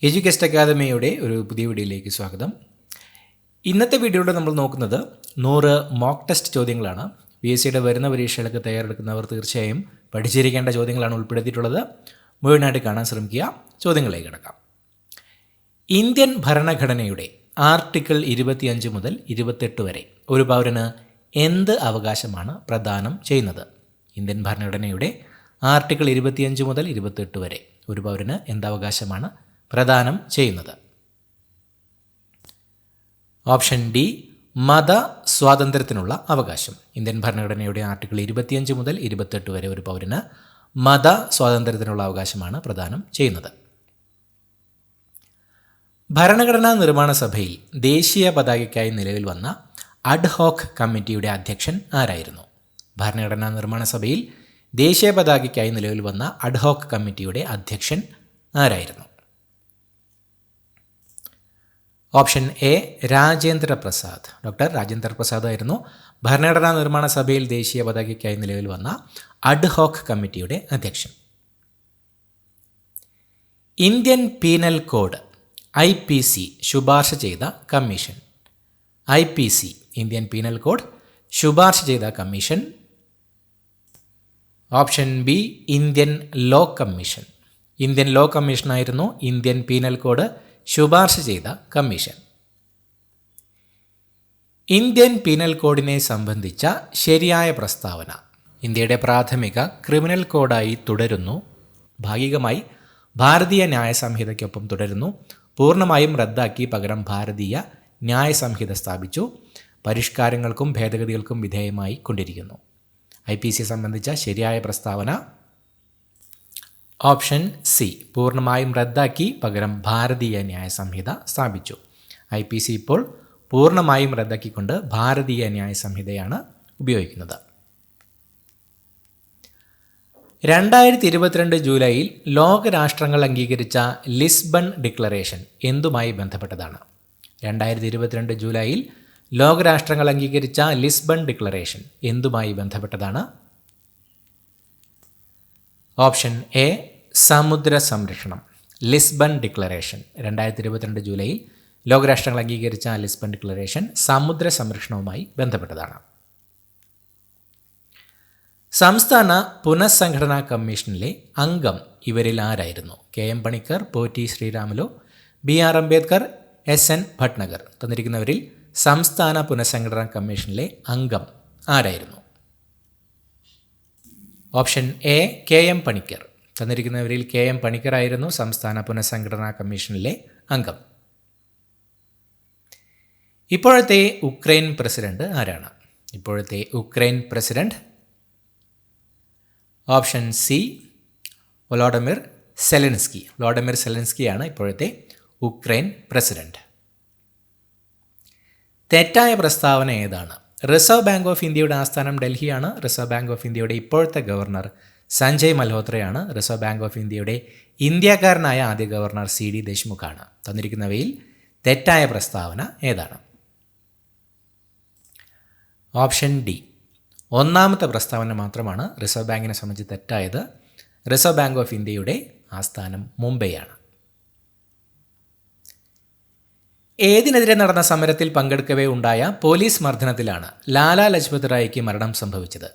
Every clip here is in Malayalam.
എഡ്യൂകേസ്റ്റ് അക്കാദമിയുടെ ഒരു പുതിയ വീഡിയോയിലേക്ക് സ്വാഗതം. ഇന്നത്തെ വീഡിയോയിൽ നമ്മൾ നോക്കുന്നത് 100 മോക്ക് ടെസ്റ്റ് ചോദ്യങ്ങളാണ്. PSCയുടെ വരുന്ന പരീക്ഷകൾക്ക് തയ്യാറെടുക്കുന്നവർ തീർച്ചയായും പഠിച്ചിരിക്കേണ്ട ചോദ്യങ്ങളാണ് ഉൾപ്പെടുത്തിയിട്ടുള്ളത്. മുഴുവനായിട്ട് കാണാൻ ശ്രമിക്കുക. ചോദ്യങ്ങളിലേക്ക് കിടക്കാം. ഇന്ത്യൻ ഭരണഘടനയുടെ ആർട്ടിക്കിൾ 25 മുതൽ 28 വരെ ഒരു പൗരന് എന്ത് അവകാശമാണ് പ്രദാനം ചെയ്യുന്നത്? ഇന്ത്യൻ ഭരണഘടനയുടെ ആർട്ടിക്കിൾ 25 മുതൽ 28 വരെ ഒരു പൗരന് എന്തവകാശമാണ് പ്രദാനം ചെയ്യുന്നത്? ഓപ്ഷൻ ഡി, മത സ്വാതന്ത്ര്യത്തിനുള്ള അവകാശം. ഇന്ത്യൻ ഭരണഘടനയുടെ ആർട്ടിക്കിൾ 25 മുതൽ 28 വരെ ഒരു പൗരന് മത സ്വാതന്ത്ര്യത്തിനുള്ള അവകാശമാണ് പ്രദാനം ചെയ്യുന്നത്. ഭരണഘടനാ നിർമ്മാണ സഭയിൽ ദേശീയ പതാകയ്ക്കായി നിലവിൽ വന്ന അഡ്ഹോക്ക് കമ്മിറ്റിയുടെ അധ്യക്ഷൻ ആരായിരുന്നു? ഭരണഘടനാ നിർമ്മാണ സഭയിൽ ദേശീയ പതാകയ്ക്കായി നിലവിൽ വന്ന അഡ്ഹോക്ക് കമ്മിറ്റിയുടെ അധ്യക്ഷൻ ആരായിരുന്നു? Option A, Rajendra Prasad. Doctor Rajendra Prasad ആയിരുന്നു ഭരണഘടനാ നിർമ്മാണ സഭയിൽ ദേശീയ പതാകയ്ക്കായി നിലവിൽ വന്ന അഡ്ഹോക്ക് കമ്മിറ്റിയുടെ അധ്യക്ഷൻ. ഇന്ത്യൻ പീനൽ കോഡ് IPC ശുപാർശ ചെയ്ത commission. IPC Indian penal code ശുപാർശ ചെയ്ത commission. Option B, Indian law commission. Indian law കമ്മീഷനായിരുന്നു ഇന്ത്യൻ പീനൽ കോഡ് ശുപാർശ ചെയ്ത കമ്മീഷൻ. ഇന്ത്യൻ പീനൽ കോഡിനെ സംബന്ധിച്ച ശരിയായ പ്രസ്താവന. ഇന്ത്യയുടെ പ്രാഥമിക ക്രിമിനൽ കോഡായി തുടരുന്നു. ഭാഗികമായി ഭാരതീയ ന്യായ സംഹിതയ്ക്കൊപ്പം തുടരുന്നു. പൂർണ്ണമായും റദ്ദാക്കി പകരം ഭാരതീയ ന്യായ സംഹിത സ്ഥാപിച്ചു. പരിഷ്കാരങ്ങൾക്കും ഭേദഗതികൾക്കും വിധേയമായി കൊണ്ടിരിക്കുന്നു. IPC സംബന്ധിച്ച ശരിയായ പ്രസ്താവന ഓപ്ഷൻ സി, പൂർണ്ണമായും റദ്ദാക്കി പകരം ഭാരതീയ ന്യായ സംഹിത സ്ഥാപിച്ചു. IPC ഇപ്പോൾ പൂർണ്ണമായും റദ്ദാക്കിക്കൊണ്ട് ഭാരതീയ ന്യായ സംഹിതയാണ് ഉപയോഗിക്കുന്നത്. 2022 ജൂലൈയിൽ ലോകരാഷ്ട്രങ്ങൾ അംഗീകരിച്ച ലിസ്ബൺ ഡിക്ലറേഷൻ എന്തുമായി ബന്ധപ്പെട്ടതാണ്? 2022 ജൂലൈയിൽ ലോകരാഷ്ട്രങ്ങൾ അംഗീകരിച്ച ലിസ്ബൺ ഡിക്ലറേഷൻ എന്തുമായി ബന്ധപ്പെട്ടതാണ്? ഓപ്ഷൻ എ, സമുദ്ര സംരക്ഷണം. ലിസ്ബൺ ഡിക്ലറേഷൻ 2022 ജൂലൈയിൽ ലോകരാഷ്ട്രങ്ങൾ അംഗീകരിച്ച ലിസ്ബൺ ഡിക്ലറേഷൻ സമുദ്ര സംരക്ഷണവുമായി ബന്ധപ്പെട്ടതാണ്. സംസ്ഥാന പുനഃസംഘടനാ കമ്മീഷനിലെ അംഗം ഇവരിൽ ആരായിരുന്നു? KM Panicker, Potti Sriramulu, BR Ambedkar, SN Bhatnagar. തന്നിരിക്കുന്നവരിൽ സംസ്ഥാന പുനഃസംഘടനാ കമ്മീഷനിലെ അംഗം ആരായിരുന്നു? Option A, KM Panikkar. തന്നിരിക്കുന്നവരിൽ KM പണിക്കർ ആയിരുന്നു സംസ്ഥാന പുനഃസംഘടനാ കമ്മീഷനിലെ അംഗം. ഇപ്പോഴത്തെ ഉക്രൈൻ പ്രസിഡന്റ് ആരാണ്? ഇപ്പോഴത്തെ Ukraine president option C, Volodymyr Zelensky. Volodymyr സെലൻസ്കിയാണ് ഇപ്പോഴത്തെ ഉക്രൈൻ പ്രസിഡന്റ്. തെറ്റായ പ്രസ്താവന ഏതാണ്? റിസർവ് ബാങ്ക് ഓഫ് ഇന്ത്യയുടെ ആസ്ഥാനം ഡൽഹിയാണ്. റിസർവ് ബാങ്ക് ഓഫ് ഇന്ത്യയുടെ ഇപ്പോഴത്തെ ഗവർണർ സഞ്ജയ് മൽഹോത്രയാണ്. റിസർവ് ബാങ്ക് ഓഫ് ഇന്ത്യയുടെ ഇന്ത്യക്കാരനായ ആദ്യ ഗവർണർ CD ദേശ്മുഖാണ്. തന്നിരിക്കുന്നവയിൽ തെറ്റായ പ്രസ്താവന ഏതാണ്? ഓപ്ഷൻ ഡി, ഒന്നാമത്തെ പ്രസ്താവന മാത്രമാണ് റിസർവ് ബാങ്കിനെ സംബന്ധിച്ച് തെറ്റായത്. റിസർവ് ബാങ്ക് ഓഫ് ഇന്ത്യയുടെ ആസ്ഥാനം മുംബൈയാണ്. ഏതിനെതിരെ നടന്ന സമരത്തിൽ പങ്കെടുക്കവേ ഉണ്ടായ പോലീസ് മർദ്ദനത്തിലാണ് ലാലാ ലജ്പത് റായിക്ക് മരണം സംഭവിച്ചത്?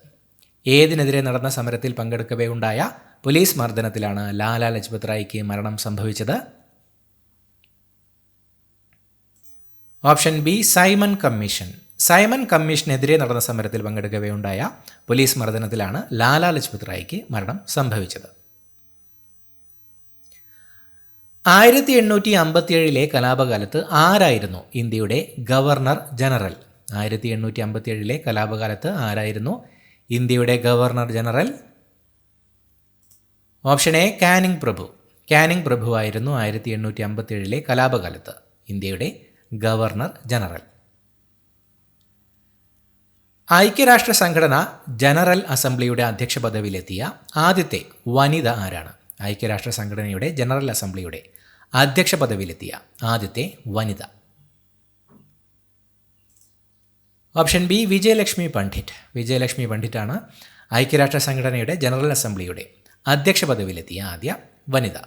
ഏതിനെതിരെ നടന്ന സമരത്തിൽ പങ്കെടുക്കവേ ഉണ്ടായ പോലീസ് മർദ്ദനത്തിലാണ് ലാലാ ലജ്പത് റായിക്ക് മരണം സംഭവിച്ചത്? Option B, Simon commission. Simon കമ്മീഷനെതിരെ നടന്ന സമരത്തിൽ പങ്കെടുക്കവേ ഉണ്ടായ പോലീസ് മർദ്ദനത്തിലാണ് ലാലാ ലജ്പത് റായിക്ക് മരണം സംഭവിച്ചത്. 1857 കലാപകാലത്ത് ആരായിരുന്നു ഇന്ത്യയുടെ ഗവർണർ ജനറൽ? 1857 കലാപകാലത്ത് ആരായിരുന്നു ഇന്ത്യയുടെ governor general? Option A, Canning പ്രഭു. കാനിങ് പ്രഭു ആയിരുന്നു 1857 കലാപകാലത്ത് ഇന്ത്യയുടെ ഗവർണർ ജനറൽ. ഐക്യരാഷ്ട്ര സംഘടന ജനറൽ അസംബ്ലിയുടെ അധ്യക്ഷ പദവിയിലെത്തിയ ആദ്യത്തെ വനിത ആരാണ്? ഐക്യരാഷ്ട്ര സംഘടനയുടെ ജനറൽ അസംബ്ലിയുടെ അധ്യക്ഷ പദവിയിലെത്തിയ ആദ്യത്തെ വനിത. Option B, Vijayalakshmi Pandit. വിജയലക്ഷ്മി പണ്ഡിറ്റാണ് ഐക്യരാഷ്ട്ര സംഘടനയുടെ ജനറൽ അസംബ്ലിയുടെ അധ്യക്ഷ പദവിയിലെത്തിയ ആദ്യ വനിത.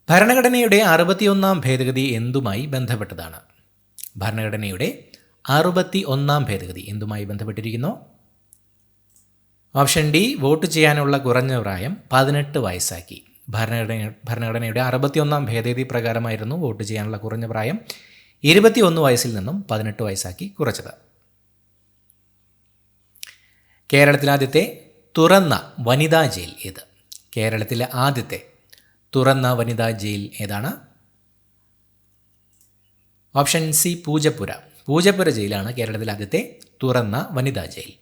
ഭരണഘടനയുടെ 61-ാം ഭേദഗതി എന്തുമായി ബന്ധപ്പെട്ടതാണ്? ഭരണഘടനയുടെ 61-ാം ഭേദഗതി എന്തുമായി ബന്ധപ്പെട്ടിരിക്കുന്നു? ഓപ്ഷൻ ഡി, വോട്ട് ചെയ്യാനുള്ള കുറഞ്ഞ പ്രായം 18 വയസ്സാക്കി. ഭരണഘടനയുടെ 61-ാം ഭേദഗതി പ്രകാരമായിരുന്നു വോട്ട് ചെയ്യാനുള്ള കുറഞ്ഞ പ്രായം 21 വയസ്സിൽ നിന്നും 18 വയസ്സാക്കി കുറച്ചത്. കേരളത്തിലെ ആദ്യത്തെ തുറന്ന വനിതാ ജയിൽ ഏത്? കേരളത്തിലെ ആദ്യത്തെ തുറന്ന വനിതാ ജയിൽ ഏതാണ്? Option C, Poojappura. പൂജപ്പുര ജയിലാണ് കേരളത്തിലെ ആദ്യത്തെ തുറന്ന വനിതാ ജയിൽ.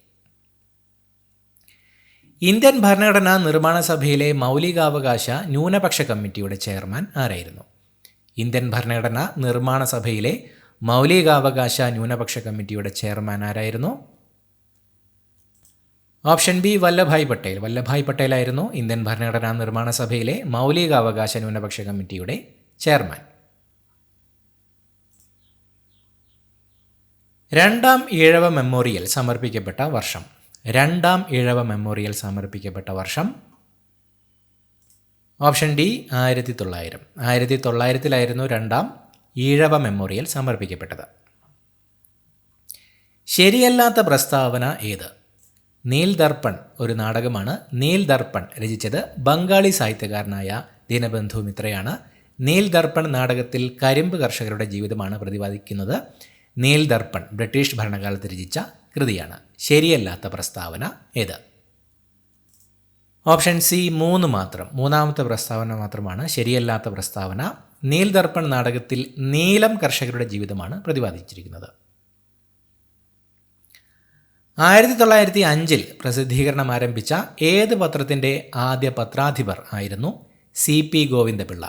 ഇന്ത്യൻ ഭരണഘടനാ നിർമ്മാണ സഭയിലെ മൗലികാവകാശ ന്യൂനപക്ഷ കമ്മിറ്റിയുടെ ചെയർമാൻ ആരായിരുന്നു? ഇന്ത്യൻ ഭരണഘടനാ നിർമ്മാണ സഭയിലെ മൗലികാവകാശ ന്യൂനപക്ഷ കമ്മിറ്റിയുടെ ചെയർമാൻ ആരായിരുന്നു? Option B, Vallabhbhai Patel. വല്ലഭായ് പട്ടേലായിരുന്നു ഇന്ത്യൻ ഭരണഘടനാ നിർമ്മാണ സഭയിലെ മൗലികാവകാശ ന്യൂനപക്ഷ കമ്മിറ്റിയുടെ ചെയർമാൻ. രണ്ടാം ഈഴവ മെമ്മോറിയൽ സമർപ്പിക്കപ്പെട്ട വർഷം? രണ്ടാം ഈഴവ മെമ്മോറിയൽ സമർപ്പിക്കപ്പെട്ട വർഷം? Option D, 1900. 1900-ലായിരുന്നു രണ്ടാം ഈഴവ മെമ്മോറിയൽ സമർപ്പിക്കപ്പെട്ടത്. ശരിയല്ലാത്ത പ്രസ്താവന ഏത്? നീൽ ദർപ്പൺ ഒരു നാടകമാണ്. നീൽ ദർപ്പൺ രചിച്ചത് ബംഗാളി സാഹിത്യകാരനായ ദീനബന്ധു മിത്രയാണ്. നീൽ ദർപ്പൺ നാടകത്തിൽ കരിമ്പ് കർഷകരുടെ ജീവിതമാണ് പ്രതിപാദിക്കുന്നത്. നീൽ ദർപ്പൺ ബ്രിട്ടീഷ് ഭരണകാലത്ത് രചിച്ച കൃതിയാണ്. ശരിയല്ലാത്ത പ്രസ്താവന ഏത്? ഓപ്ഷൻ സി, 3 മാത്രം. മൂന്നാമത്തെ പ്രസ്താവന മാത്രമാണ് ശരിയല്ലാത്ത പ്രസ്താവന. നീൽ ദർപ്പൺ നാടകത്തിൽ നീലം കർഷകരുടെ ജീവിതമാണ് പ്രതിപാദിച്ചിരിക്കുന്നത്. 1905 പ്രസിദ്ധീകരണം ആരംഭിച്ച ഏത് പത്രത്തിൻ്റെ ആദ്യ പത്രാധിപർ ആയിരുന്നു CP ഗോവിന്ദപിള്ള?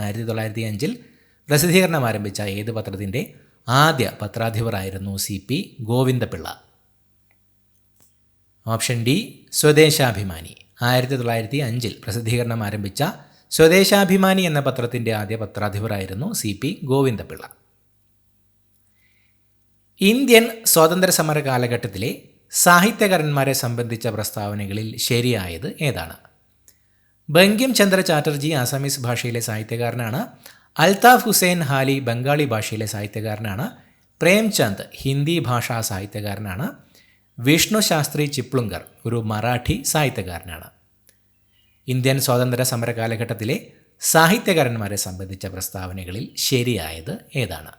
1905 പ്രസിദ്ധീകരണം ആരംഭിച്ച ഏത് പത്രത്തിൻ്റെ ആദ്യ പത്രാധിപർ ആയിരുന്നു CP Govinda Pillai? Option D, Swadeshabhimani. 1905 പ്രസിദ്ധീകരണം ആരംഭിച്ച സ്വദേശാഭിമാനി എന്ന പത്രത്തിൻ്റെ ആദ്യ പത്രാധിപരായിരുന്നു CP ഗോവിന്ദപിള്ള. ഇന്ത്യൻ സ്വാതന്ത്ര്യ സമര കാലഘട്ടത്തിലെ സാഹിത്യകാരന്മാരെ സംബന്ധിച്ച പ്രസ്താവനകളിൽ ശരിയായത് ഏതാണ്? ബങ്കിം ചന്ദ്ര ചാറ്റർജി ആസാമീസ് ഭാഷയിലെ സാഹിത്യകാരനാണ്. അൽതാഫ് ഹുസൈൻ ഹാലി ബംഗാളി ഭാഷയിലെ സാഹിത്യകാരനാണ്. പ്രേംചന്ദ് ഹിന്ദി ഭാഷാ സാഹിത്യകാരനാണ്. വിഷ്ണു ശാസ്ത്രി ചിപ്ലുങ്കർ ഒരു മറാഠി സാഹിത്യകാരനാണ്. ഇന്ത്യൻ സ്വാതന്ത്ര്യ സമര കാലഘട്ടത്തിലെ സാഹിത്യകാരന്മാരെ സംബന്ധിച്ച പ്രസ്താവനകളിൽ ശരിയായത് ഏതാണ്?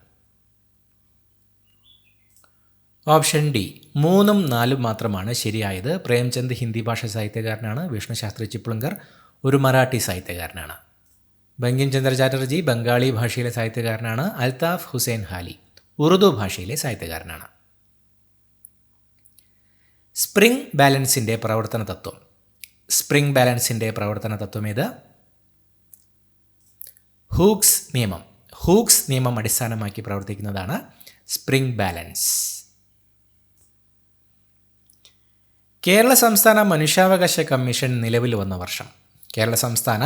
ഓപ്ഷൻ ഡി, 3ഉം 4ഉം മാത്രമാണ് ശരിയായത്. പ്രേംചന്ദ് ഹിന്ദി ഭാഷ സാഹിത്യകാരനാണ്. വിഷ്ണു ശാസ്ത്രി ചിപ്ലുങ്കർ ഒരു മറാഠി സാഹിത്യകാരനാണ്. ബങ്കിം ചന്ദ്ര ചാറ്റർജി ബംഗാളി ഭാഷയിലെ സാഹിത്യകാരനാണ്. അൽതാഫ് ഹുസൈൻ ഹാലി ഉറുദു ഭാഷയിലെ സാഹിത്യകാരനാണ്. സ്പ്രിംഗ് ബാലൻസിൻ്റെ പ്രവർത്തന തത്വം? സ്പ്രിംഗ് ബാലൻസിൻ്റെ പ്രവർത്തന തത്വം ഏത്? ഹൂക്സ് നിയമം. ഹൂക്സ് നിയമം അടിസ്ഥാനമാക്കി പ്രവർത്തിക്കുന്നതാണ് സ്പ്രിംഗ് ബാലൻസ്. കേരള സംസ്ഥാന മനുഷ്യാവകാശ കമ്മീഷൻ നിലവിൽ വന്ന വർഷം? കേരള സംസ്ഥാന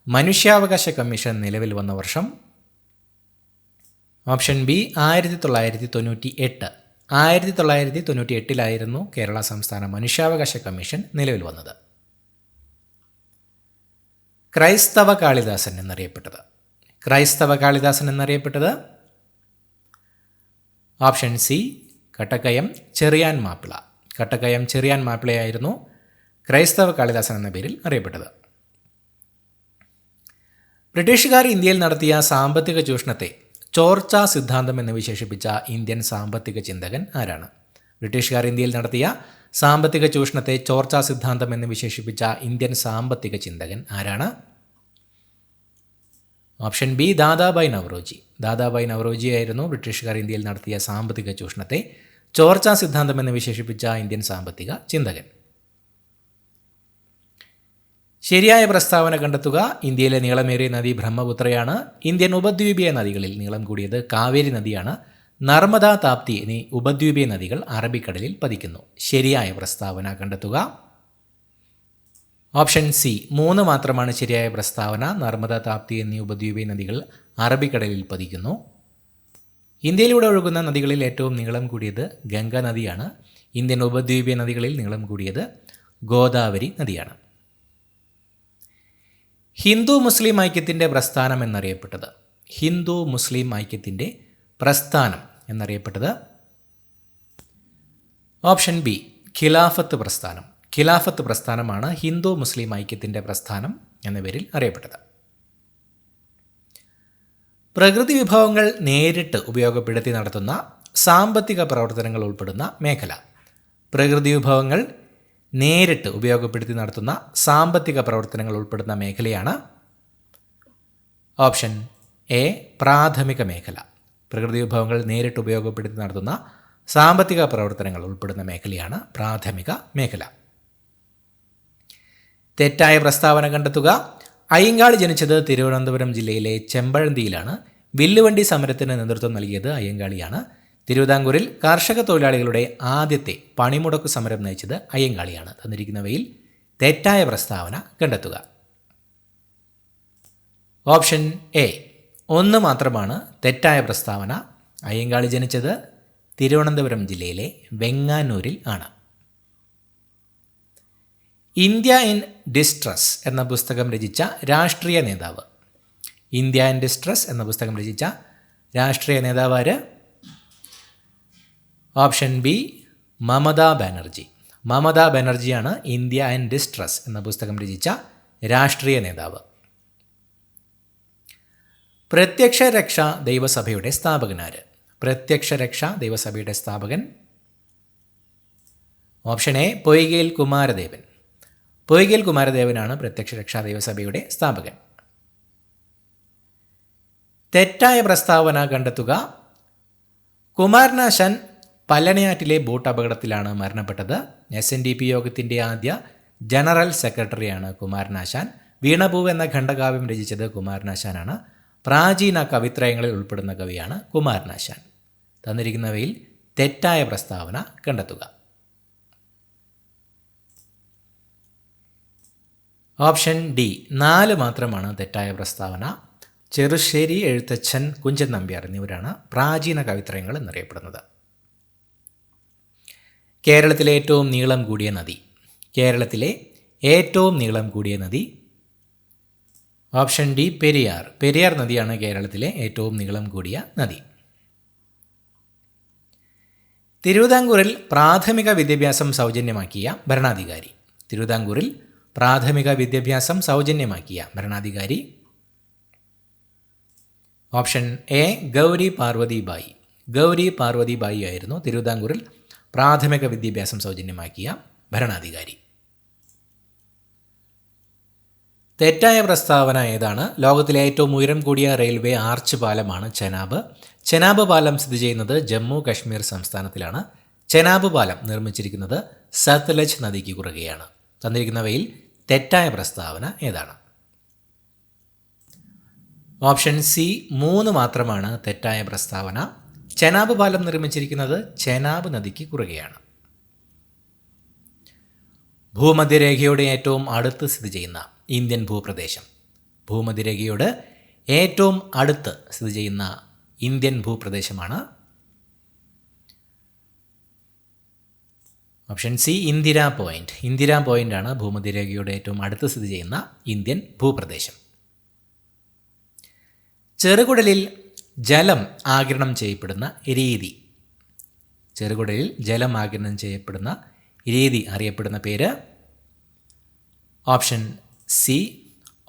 മനുഷ്യാവകാശ കമ്മീഷൻ നിലവിൽ വന്ന വർഷം? Option B, 1998. 1998-ലായിരുന്നു കേരള സംസ്ഥാന മനുഷ്യാവകാശ കമ്മീഷൻ നിലവിൽ വന്നത്. ക്രൈസ്തവ കാളിദാസൻ എന്നറിയപ്പെട്ടത്? ക്രൈസ്തവ കാളിദാസൻ എന്നറിയപ്പെട്ടത്? Option C, Kattakkayam Cherian Mappila. കട്ടക്കയം ചെറിയാൻ മാപ്പിളയായിരുന്നു ക്രൈസ്തവ കാളിദാസൻ എന്ന പേരിൽ അറിയപ്പെട്ടത്. ബ്രിട്ടീഷുകാർ ഇന്ത്യയിൽ നടത്തിയ സാമ്പത്തിക ചൂഷണത്തെ ചോർച്ചാ സിദ്ധാന്തം എന്ന് വിശേഷിപ്പിച്ച ഇന്ത്യൻ സാമ്പത്തിക ചിന്തകൻ ആരാണ്? ബ്രിട്ടീഷുകാർ ഇന്ത്യയിൽ നടത്തിയ സാമ്പത്തിക ചൂഷണത്തെ ചോർച്ചാ സിദ്ധാന്തം എന്ന് വിശേഷിപ്പിച്ച ഇന്ത്യൻ സാമ്പത്തിക ചിന്തകൻ ആരാണ്? Option B, Dadabhai Naoroji. ദാദാബായ് നവറോജി ആയിരുന്നു ബ്രിട്ടീഷുകാർ ഇന്ത്യയിൽ നടത്തിയ സാമ്പത്തിക ചൂഷണത്തെ ചോർച്ചാ സിദ്ധാന്തം എന്ന് വിശേഷിപ്പിച്ച ഇന്ത്യൻ സാമ്പത്തിക ചിന്തകൻ. ശരിയായ പ്രസ്താവന കണ്ടെത്തുക. ഇന്ത്യയിലെ നീളമേറിയ നദി ബ്രഹ്മപുത്രയാണ്. ഇന്ത്യൻ ഉപദ്വീപീയ നദികളിൽ നീളം കൂടിയത് കാവേരി നദിയാണ്. നർമ്മദ, താപ്തി എന്നീ ഉപദ്വീപീയ നദികൾ അറബിക്കടലിൽ പതിക്കുന്നു. ശരിയായ പ്രസ്താവന കണ്ടെത്തുക. ഓപ്ഷൻ സി, 3 മാത്രമാണ് ശരിയായ പ്രസ്താവന. നർമ്മദ, താപ്തി എന്നീ ഉപദ്വീപീയ നദികൾ അറബിക്കടലിൽ പതിക്കുന്നു. ഇന്ത്യയിലൂടെ ഒഴുകുന്ന നദികളിൽ ഏറ്റവും നീളം കൂടിയത് ഗംഗ നദിയാണ്. ഇന്ത്യൻ ഉപദ്വീപീയ നദികളിൽ നീളം കൂടിയത് ഗോദാവരി നദിയാണ്. ഹിന്ദു മുസ്ലിം ഐക്യത്തിൻ്റെ പ്രസ്ഥാനം എന്നറിയപ്പെട്ടത്? ഹിന്ദു മുസ്ലിം ഐക്യത്തിൻ്റെ പ്രസ്ഥാനം എന്നറിയപ്പെട്ടത് ഓപ്ഷൻ ബി ഖിലാഫത്ത് പ്രസ്ഥാനം. ഖിലാഫത്ത് പ്രസ്ഥാനമാണ് ഹിന്ദു മുസ്ലിം ഐക്യത്തിൻ്റെ പ്രസ്ഥാനം എന്ന പേരിൽ അറിയപ്പെട്ടത്. പ്രകൃതി വിഭവങ്ങൾ നേരിട്ട് ഉപയോഗപ്പെടുത്തി നടത്തുന്ന സാമ്പത്തിക പ്രവർത്തനങ്ങൾ ഉൾപ്പെടുന്ന മേഖല. പ്രകൃതി വിഭവങ്ങൾ നേരിട്ട് ഉപയോഗപ്പെടുത്തി നടത്തുന്ന സാമ്പത്തിക പ്രവർത്തനങ്ങൾ ഉൾപ്പെടുന്ന മേഖലയാണ് ഓപ്ഷൻ എ പ്രാഥമിക മേഖല. പ്രകൃതി വിഭവങ്ങൾ നേരിട്ട് ഉപയോഗപ്പെടുത്തി നടത്തുന്ന സാമ്പത്തിക പ്രവർത്തനങ്ങൾ ഉൾപ്പെടുന്ന മേഖലയാണ് പ്രാഥമിക മേഖല. തെറ്റായ പ്രസ്താവന കണ്ടെത്തുക. അയ്യങ്കാളി ജനിച്ചത് തിരുവനന്തപുരം ജില്ലയിലെ ചെമ്പഴന്തിയിലാണ്. വില്ലുവണ്ടി സമരത്തിന് നേതൃത്വം നൽകിയത് അയ്യങ്കാളിയാണ്. തിരുവിതാംകൂറിൽ കർഷക തൊഴിലാളികളുടെ ആദ്യത്തെ പണിമുടക്ക് സമരം നയിച്ചത് അയ്യങ്കാളിയാണ്. തന്നിരിക്കുന്നവയിൽ തെറ്റായ പ്രസ്താവന കണ്ടെത്തുക. ഓപ്ഷൻ എ 1 മാത്രമാണ് തെറ്റായ പ്രസ്താവന. അയ്യങ്കാളി ജനിച്ചത് തിരുവനന്തപുരം ജില്ലയിലെ വെങ്ങാനൂരിൽ ആണ്. ഇന്ത്യ ഇൻ ഡിസ്ട്രസ് എന്ന പുസ്തകം രചിച്ച രാഷ്ട്രീയ നേതാവ്. ഇന്ത്യ ഇൻ ഡിസ്ട്രസ് എന്ന പുസ്തകം രചിച്ച രാഷ്ട്രീയ നേതാവ് ആര്? Option B Mamata Banerjee. മമതാ ബാനർജിയാണ് ഇന്ത്യ ഇൻ ഡിസ്ട്രസ് എന്ന പുസ്തകം രചിച്ച രാഷ്ട്രീയ നേതാവ്. പ്രത്യക്ഷ രക്ഷാ ദൈവസഭയുടെ സ്ഥാപകനാര്? പ്രത്യക്ഷ രക്ഷാ ദൈവസഭയുടെ സ്ഥാപകൻ ഓപ്ഷൻ എ പൊയ്കയിൽ കുമാരദേവൻ. പൊയ്കയിൽ കുമാരദേവനാണ് പ്രത്യക്ഷ രക്ഷാ ദൈവസഭയുടെ സ്ഥാപകൻ. തെറ്റായ പ്രസ്താവന കണ്ടെത്തുക. കുമാരനാശാൻ പല്ലണയാറ്റിലെ ബോട്ട് അപകടത്തിലാണ് മരണപ്പെട്ടത്. SNDP യോഗത്തിൻ്റെ ആദ്യ ജനറൽ സെക്രട്ടറിയാണ് കുമാരനാശാൻ. വീണപൂവ് എന്ന ഖണ്ഡകാവ്യം രചിച്ചത് കുമാരനാശാനാണ്. പ്രാചീന കവിത്രയങ്ങളിൽ ഉൾപ്പെടുന്ന കവിയാണ് കുമാരനാശാൻ. തന്നിരിക്കുന്നവയിൽ തെറ്റായ പ്രസ്താവന കണ്ടെത്തുക. ഓപ്ഷൻ ഡി 4 മാത്രമാണ് തെറ്റായ പ്രസ്താവന. ചെറുശ്ശേരി എഴുത്തച്ഛൻ, കുഞ്ചൻ നമ്പ്യാർ എന്നിവരാണ് പ്രാചീന കവിത്രയങ്ങൾ എന്നറിയപ്പെടുന്നത്. കേരളത്തിലെ ഏറ്റവും നീളം കൂടിയ നദി. കേരളത്തിലെ ഏറ്റവും നീളം കൂടിയ നദി ഓപ്ഷൻ ഡി പെരിയാർ. പെരിയാർ നദിയാണ് കേരളത്തിലെ ഏറ്റവും നീളം കൂടിയ നദി. തിരുവിതാംകൂറിൽ പ്രാഥമിക വിദ്യാഭ്യാസം സൗജന്യമാക്കിയ ഭരണാധികാരി. തിരുവിതാംകൂറിൽ പ്രാഥമിക വിദ്യാഭ്യാസം സൗജന്യമാക്കിയ ഭരണാധികാരി ഓപ്ഷൻ എ ഗൗരി പാർവതി ബായി. ഗൗരി പാർവതി ബായി ആയിരുന്നു തിരുവിതാംകൂറിൽ പ്രാഥമിക വിദ്യാഭ്യാസം സൗജന്യമാക്കിയ ഭരണാധികാരി. തെറ്റായ പ്രസ്താവന ഏതാണ്? ലോകത്തിലെ ഏറ്റവും ഉയരം കൂടിയ റെയിൽവേ ആർച്ച് പാലമാണ് ചെനാബ്. ചെനാബ് പാലം സ്ഥിതി ചെയ്യുന്നത് ജമ്മു കശ്മീർ സംസ്ഥാനത്തിലാണ്. ചെനാബ് പാലം നിർമ്മിച്ചിരിക്കുന്നത് സത്ലജ് നദിക്ക് കുറുകെയാണ്. തന്നിരിക്കുന്നവയിൽ തെറ്റായ പ്രസ്താവന ഏതാണ്? ഓപ്ഷൻ സി 3 മാത്രമാണ് തെറ്റായ പ്രസ്താവന. ചെനാബ് പാലം നിർമ്മിച്ചിരിക്കുന്നത് ചെനാബ് നദിക്ക് കുറുകെയാണ്. ഭൂമധ്യരേഖയുടെ ഏറ്റവും അടുത്ത് സ്ഥിതി ചെയ്യുന്ന ഇന്ത്യൻ ഭൂപ്രദേശം. ഭൂമധ്യരേഖയോട് ഏറ്റവും അടുത്ത് സ്ഥിതി ചെയ്യുന്ന ഇന്ത്യൻ ഭൂപ്രദേശമാണ് option C Indira point. Indira പോയിൻ്റാണ് ഭൂമധ്യരേഖയുടെ ഏറ്റവും അടുത്ത് സ്ഥിതി ചെയ്യുന്ന ഇന്ത്യൻ ഭൂപ്രദേശം. ചെറുകുടലിൽ ജലം ആഗിരണം ചെയ്യപ്പെടുന്ന രീതി. ചെറുകുടലിൽ ജലം ആഗിരണം ചെയ്യപ്പെടുന്ന രീതി അറിയപ്പെടുന്ന പേര് ഓപ്ഷൻ സി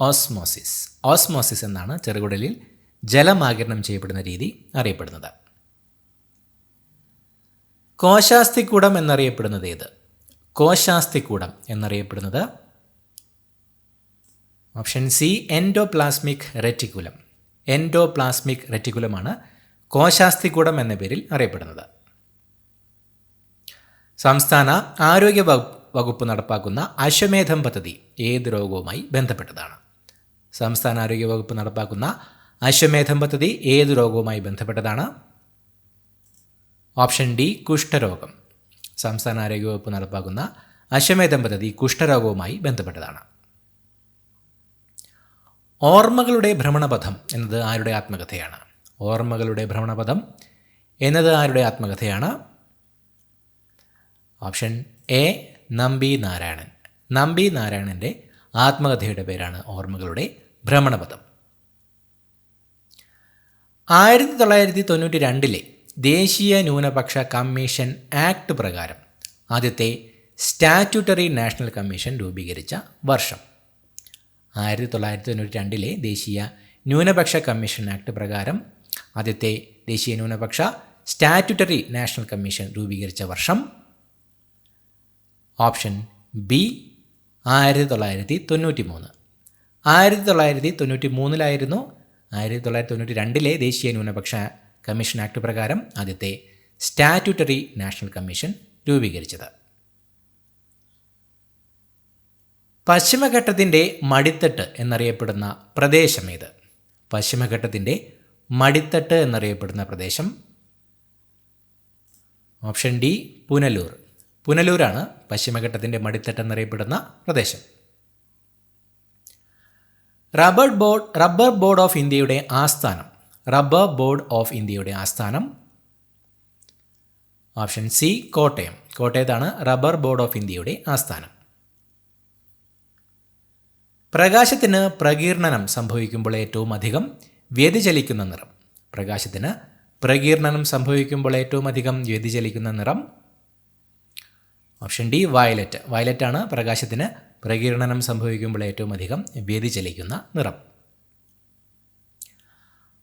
ഓസ്മോസിസ്. ഓസ്മോസിസ് എന്നാണ് ചെറുകുടലിൽ ജലം ആഗിരണം ചെയ്യപ്പെടുന്ന രീതി അറിയപ്പെടുന്നത്. കോശാസ്ഥികൂടം എന്നറിയപ്പെടുന്നത് ഏത്? കോശാസ്ഥികൂടം എന്നറിയപ്പെടുന്നത് option C endoplasmic reticulum. Endoplasmic റെറ്റിക്കുലമാണ് കോശാസ്ഥികൂടം എന്ന പേരിൽ അറിയപ്പെടുന്നത്. സംസ്ഥാന ആരോഗ്യ വകുപ്പ് നടപ്പാക്കുന്ന അശ്വമേധം പദ്ധതി ഏത് രോഗവുമായി ബന്ധപ്പെട്ടതാണ്? സംസ്ഥാന ആരോഗ്യ വകുപ്പ് നടപ്പാക്കുന്ന അശ്വമേധം പദ്ധതി ഏത് രോഗവുമായി ബന്ധപ്പെട്ടതാണ്? ഓപ്ഷൻ ഡി കുഷ്ഠരോഗം. സംസ്ഥാന ആരോഗ്യ വകുപ്പ് നടപ്പാക്കുന്ന അശ്വമേധം പദ്ധതി കുഷ്ഠരോഗവുമായി ബന്ധപ്പെട്ടതാണ്. ഓർമ്മകളുടെ ഭ്രമണപഥം എന്നത് ആരുടെ ആത്മകഥയാണ്? ഓർമ്മകളുടെ ഭ്രമണപഥം എന്നത് ആരുടെ ആത്മകഥയാണ്? Option A Nambi Narayanan. നമ്പി നാരായണൻ്റെ ആത്മകഥയുടെ പേരാണ് ഓർമ്മകളുടെ ഭ്രമണപഥം. 1992 ദേശീയ ന്യൂനപക്ഷ കമ്മീഷൻ ആക്ട് പ്രകാരം ആദ്യത്തെ സ്റ്റാറ്റ്യൂട്ടറി നാഷണൽ കമ്മീഷൻ രൂപീകരിച്ച വർഷം. 1992 ദേശീയ ന്യൂനപക്ഷ കമ്മീഷൻ ആക്ട് പ്രകാരം ആദ്യത്തെ ദേശീയ ന്യൂനപക്ഷ സ്റ്റാറ്റ്യൂട്ടറി നാഷണൽ കമ്മീഷൻ രൂപീകരിച്ച വർഷം. Option B 1993. 1993 1992 ദേശീയ ന്യൂനപക്ഷ കമ്മീഷൻ ആക്ട് പ്രകാരം ആദ്യത്തെ സ്റ്റാറ്റ്യൂട്ടറി നാഷണൽ കമ്മീഷൻ രൂപീകരിച്ചത്. പശ്ചിമഘട്ടത്തിൻ്റെ മടിത്തട്ട് എന്നറിയപ്പെടുന്ന പ്രദേശമേത്? പശ്ചിമഘട്ടത്തിൻ്റെ മടിത്തട്ട് എന്നറിയപ്പെടുന്ന പ്രദേശം. Option D Punalur. പുനലൂരാണ് പശ്ചിമഘട്ടത്തിൻ്റെ മടിത്തട്ട് എന്നറിയപ്പെടുന്ന പ്രദേശം. റബ്ബർ ബോർഡ് ഓഫ് ഇന്ത്യയുടെ ആസ്ഥാനം. റബ്ബർ ബോർഡ് ഓഫ് ഇന്ത്യയുടെ ആസ്ഥാനം. Option C Kottayam. കോട്ടയത്താണ് റബ്ബർ ബോർഡ് ഓഫ് ഇന്ത്യയുടെ ആസ്ഥാനം. പ്രകാശത്തിന് പ്രകീർണനം സംഭവിക്കുമ്പോൾ ഏറ്റവും അധികം വ്യതിചലിക്കുന്ന നിറം. പ്രകാശത്തിന് പ്രകീർണനം സംഭവിക്കുമ്പോൾ ഏറ്റവും അധികം വ്യതിചലിക്കുന്ന നിറം. Option D violet. വയലറ്റാണ് പ്രകാശത്തിന് പ്രകീർണനം സംഭവിക്കുമ്പോൾ ഏറ്റവും അധികം വ്യതിചലിക്കുന്ന നിറം.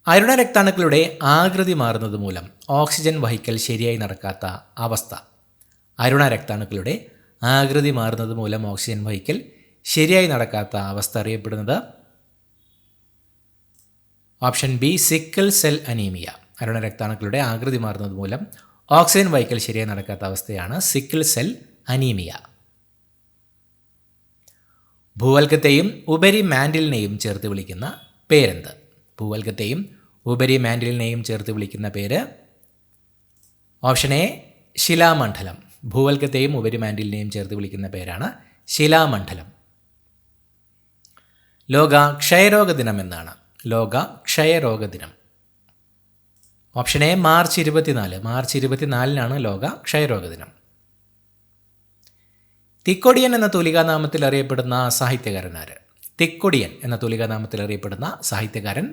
അരുണ രക്താണുക്കളുടെ ആകൃതി മാറുന്നത് മൂലം ഓക്സിജൻ വഹിക്കൽ ശരിയായി നടക്കാത്ത അവസ്ഥ. അരുണ രക്താണുക്കളുടെ ആകൃതി മാറുന്നത് മൂലം ഓക്സിജൻ വഹിക്കൽ ശരിയായി നടക്കാത്ത അവസ്ഥ അറിയപ്പെടുന്നത്. Option B sickle cell anaemia. അരുണ രക്താണുക്കളുടെ ആകൃതി മാറുന്നത് മൂലം ഓക്സിജൻ വഹിക്കൽ ശരിയായി നടക്കാത്ത അവസ്ഥയാണ് സിക്കിൾ സെൽ അനീമിയ. ഭൂവൽക്കത്തെയും ഉപരി മാൻഡിലിനെയും ചേർത്ത് വിളിക്കുന്ന പേരെന്ത്? ഭൂവൽക്കത്തെയും ഉപരി മാൻഡിലിനെയും ചേർത്ത് വിളിക്കുന്ന പേര്. Option A ശിലാമണ്ഡലം. ഭൂവൽക്കത്തെയും ഉപരി മാൻഡിലിനെയും ചേർത്ത് വിളിക്കുന്ന പേരാണ് ശിലാമണ്ഡലം. ലോക ക്ഷയരോഗ ദിനം എന്നാണ്? ലോക ക്ഷയരോഗ ദിനം. Option A March 24. മാർച്ച് 24 ലോക ക്ഷയരോഗ ദിനം. തിക്കൊടിയൻ എന്ന തൂലികാനാമത്തിൽ അറിയപ്പെടുന്ന സാഹിത്യകാരൻ ആര്? തിക്കൊടിയൻ എന്ന തൂലികാനാമത്തിൽ അറിയപ്പെടുന്ന സാഹിത്യകാരൻ.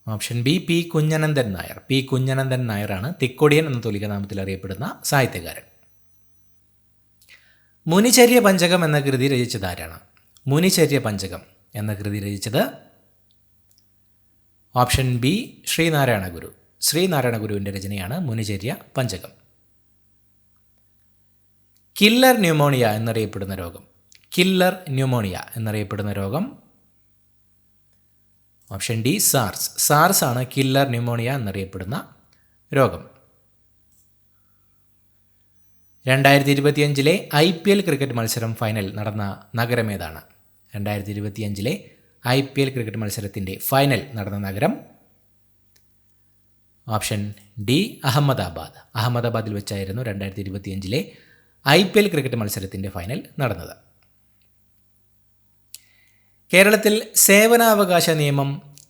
Option B P Kunhanandan Nair. P Kunhanandan നായരാണ് തിക്കൊടിയൻ എന്ന തൂലികാനാമത്തിൽ അറിയപ്പെടുന്ന സാഹിത്യകാരൻ. മുനിചര്യ പഞ്ചകം എന്ന കൃതി രചിച്ചത് ആരാണ്? മുനിചര്യ പഞ്ചകം എന്ന കൃതി രചിച്ചത്. ഓപ്ഷൻ ബി ശ്രീനാരായണ ഗുരു. ശ്രീനാരായണ ഗുരുവിൻ്റെ രചനയാണ് മുനിചര്യ പഞ്ചകം. കില്ലർ ന്യൂമോണിയ എന്നറിയപ്പെടുന്ന രോഗം. കില്ലർ ന്യൂമോണിയ എന്നറിയപ്പെടുന്ന രോഗം. Option D SARS. സാർസ് ആണ് കില്ലർ ന്യൂമോണിയ എന്നറിയപ്പെടുന്ന രോഗം. 2025 IPL ക്രിക്കറ്റ് മത്സരം ഫൈനൽ നടന്ന നഗരമേതാണ്? 2025 IPL ക്രിക്കറ്റ് മത്സരത്തിൻ്റെ ഫൈനൽ നടന്ന നഗരം. Option D Ahmedabad. അഹമ്മദാബാദിൽ വെച്ചായിരുന്നു 2025 IPL ക്രിക്കറ്റ് മത്സരത്തിൻ്റെ ഫൈനൽ നടന്നത്. കേരളത്തിൽ സേവനാവകാശ നിയമം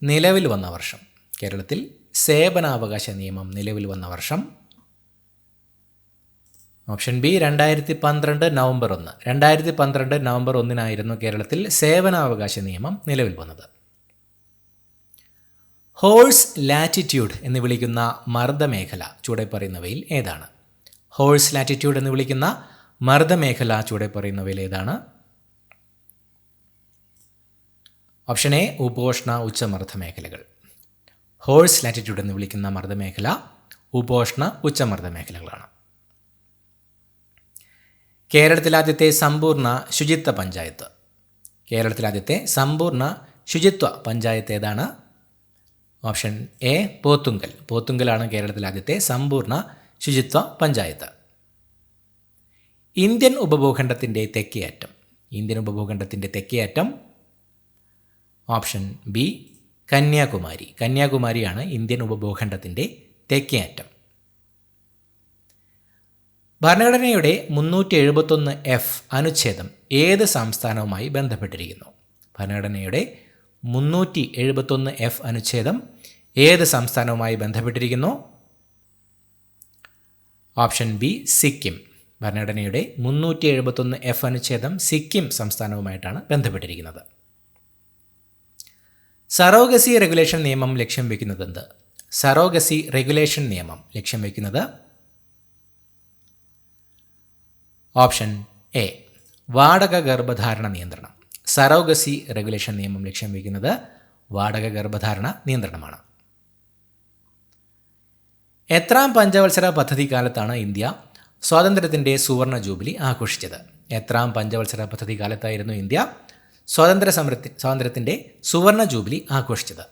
നിലവിൽ വന്ന വർഷം. കേരളത്തിൽ സേവനാവകാശ നിയമം നിലവിൽ വന്ന വർഷം. Option B 2012 November 1. 2012 നവംബർ 1 കേരളത്തിൽ സേവനാവകാശ നിയമം നിലവിൽ വന്നത്. ഹോഴ്സ് ലാറ്റിറ്റ്യൂഡ് എന്ന് വിളിക്കുന്ന മർദ്ദമേഖല ചുവടെ പറയുന്നവയിൽ ഏതാണ്? ഹോഴ്സ് ലാറ്റിറ്റ്യൂഡ് എന്ന് വിളിക്കുന്ന മർദ്ദമേഖല ചുവടെ പറയുന്നവയിൽ ഏതാണ്? ഓപ്ഷൻ എ ഉപോഷ്ണ ഉച്ചമർദ്ദ മേഖലകൾ. ഹോഴ്സ് ലാറ്റിറ്റ്യൂഡ് എന്ന് വിളിക്കുന്ന മർദ്ദമേഖല ഉപോഷ്ണ ഉച്ചമർദ്ദ മേഖലകളാണ്. കേരളത്തിലാദ്യത്തെ സമ്പൂർണ്ണ ശുചിത്വ പഞ്ചായത്ത്. കേരളത്തിലാദ്യത്തെ സമ്പൂർണ്ണ ശുചിത്വ പഞ്ചായത്ത് ഏതാണ്? Option A Pothunkal. പോത്തുങ്കലാണ് കേരളത്തിലാദ്യത്തെ സമ്പൂർണ്ണ ശുചിത്വ പഞ്ചായത്ത്. ഇന്ത്യൻ ഉപഭൂഖണ്ഡത്തിൻ്റെ തെക്കേ അറ്റം. ഇന്ത്യൻ ഉപഭൂഖണ്ഡത്തിൻ്റെ തെക്കേ അറ്റം. Option B Kanyakumari. കന്യാകുമാരിയാണ് ഇന്ത്യൻ ഉപഭൂഖണ്ഡത്തിൻ്റെ തെക്കേ അറ്റം. ഭരണഘടനയുടെ 371F അനുച്ഛേദം ഏത് സംസ്ഥാനവുമായി ബന്ധപ്പെട്ടിരിക്കുന്നു? ഭരണഘടനയുടെ 371F അനുച്ഛേദം ഏത് സംസ്ഥാനവുമായി ബന്ധപ്പെട്ടിരിക്കുന്നു? Option B Sikkim. ഭരണഘടനയുടെ 371F അനുച്ഛേദം സിക്കിം സംസ്ഥാനവുമായിട്ടാണ് ബന്ധപ്പെട്ടിരിക്കുന്നത്. സറോഗസി റെഗുലേഷൻ നിയമം ലക്ഷ്യം വയ്ക്കുന്നത് എന്ത്? സറോഗസി റെഗുലേഷൻ നിയമം ലക്ഷ്യം വയ്ക്കുന്നത് ഓപ്ഷൻ എ വാടക ഗർഭധാരണ നിയന്ത്രണം. സറോഗസി റെഗുലേഷൻ നിയമം ലക്ഷ്യം വയ്ക്കുന്നത് വാടക ഗർഭധാരണ നിയന്ത്രണമാണ്. എത്രാം പഞ്ചവത്സര പദ്ധതി കാലത്താണ് ഇന്ത്യ സ്വാതന്ത്ര്യത്തിൻ്റെ സുവർണ ജൂബിലി ആഘോഷിച്ചത്? എത്രാം പഞ്ചവത്സര പദ്ധതി കാലത്തായിരുന്നു ഇന്ത്യ സ്വാതന്ത്ര്യത്തിൻ്റെ സുവർണ ജൂബിലി ആഘോഷിച്ചത്?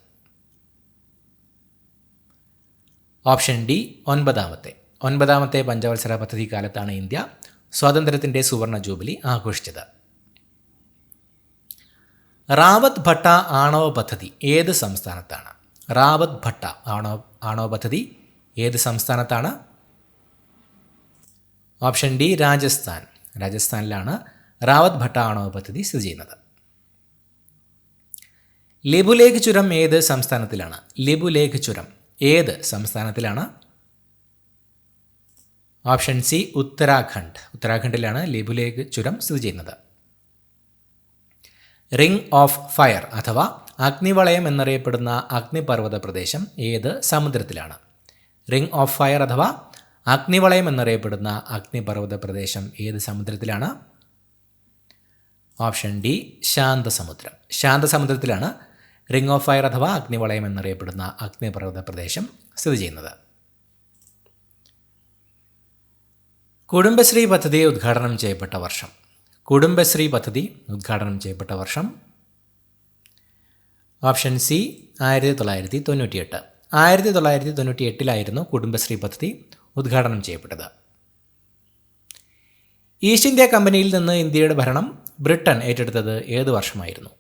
ഓപ്ഷൻ ഡി ഒൻപതാമത്തെ പഞ്ചവത്സര പദ്ധതി കാലത്താണ് ഇന്ത്യ സ്വാതന്ത്ര്യത്തിൻ്റെ സുവർണ ജൂബിലി ആഘോഷിച്ചത്. റാവത്ത് ഭട്ട ആണവ പദ്ധതി ഏത് സംസ്ഥാനത്താണ്? റാവത്ത് ഭട്ട ആണവ പദ്ധതി ഏത് സംസ്ഥാനത്താണ്? ഓപ്ഷൻ ഡി രാജസ്ഥാനിലാണ് റാവത്ത് ഭട്ട ആണവ പദ്ധതി സ്ഥിതി ചെയ്യുന്നത്. ലിപുലേഖ് ചുരം ഏത് സംസ്ഥാനത്തിലാണ്? ലിപുലേഖ് ചുരം ഏത് സംസ്ഥാനത്തിലാണ്? ഓപ്ഷൻ സി ഉത്തരാഖണ്ഡിലാണ് ലിപുലേഖ് ചുരം സ്ഥിതി ചെയ്യുന്നത്. റിംഗ് ഓഫ് ഫയർ അഥവാ അഗ്നിവളയം എന്നറിയപ്പെടുന്ന അഗ്നിപർവ്വത പ്രദേശം ഏത് സമുദ്രത്തിലാണ്? റിംഗ് ഓഫ് ഫയർ അഥവാ അഗ്നിവളയം എന്നറിയപ്പെടുന്ന അഗ്നിപർവ്വത പ്രദേശം ഏത് സമുദ്രത്തിലാണ്? ഓപ്ഷൻ ഡി ശാന്തസമുദ്രത്തിലാണ് റിംഗ് ഓഫ് ഫയർ അഥവാ അഗ്നിവളയം എന്നറിയപ്പെടുന്ന അഗ്നിപർവ്വത പ്രദേശം സ്ഥിതി ചെയ്യുന്നത്. കുടുംബശ്രീ പദ്ധതി ഉദ്ഘാടനം ചെയ്യപ്പെട്ട വർഷം? കുടുംബശ്രീ പദ്ധതി ഉദ്ഘാടനം ചെയ്യപ്പെട്ട വർഷം? Option C 1998. 1998 കുടുംബശ്രീ പദ്ധതി ഉദ്ഘാടനം ചെയ്യപ്പെട്ടത്. ഈസ്റ്റ് ഇന്ത്യ കമ്പനിയിൽ നിന്ന് ഇന്ത്യയുടെ ഭരണം ബ്രിട്ടൻ ഏറ്റെടുത്തത് ഏത് വർഷമായിരുന്നു?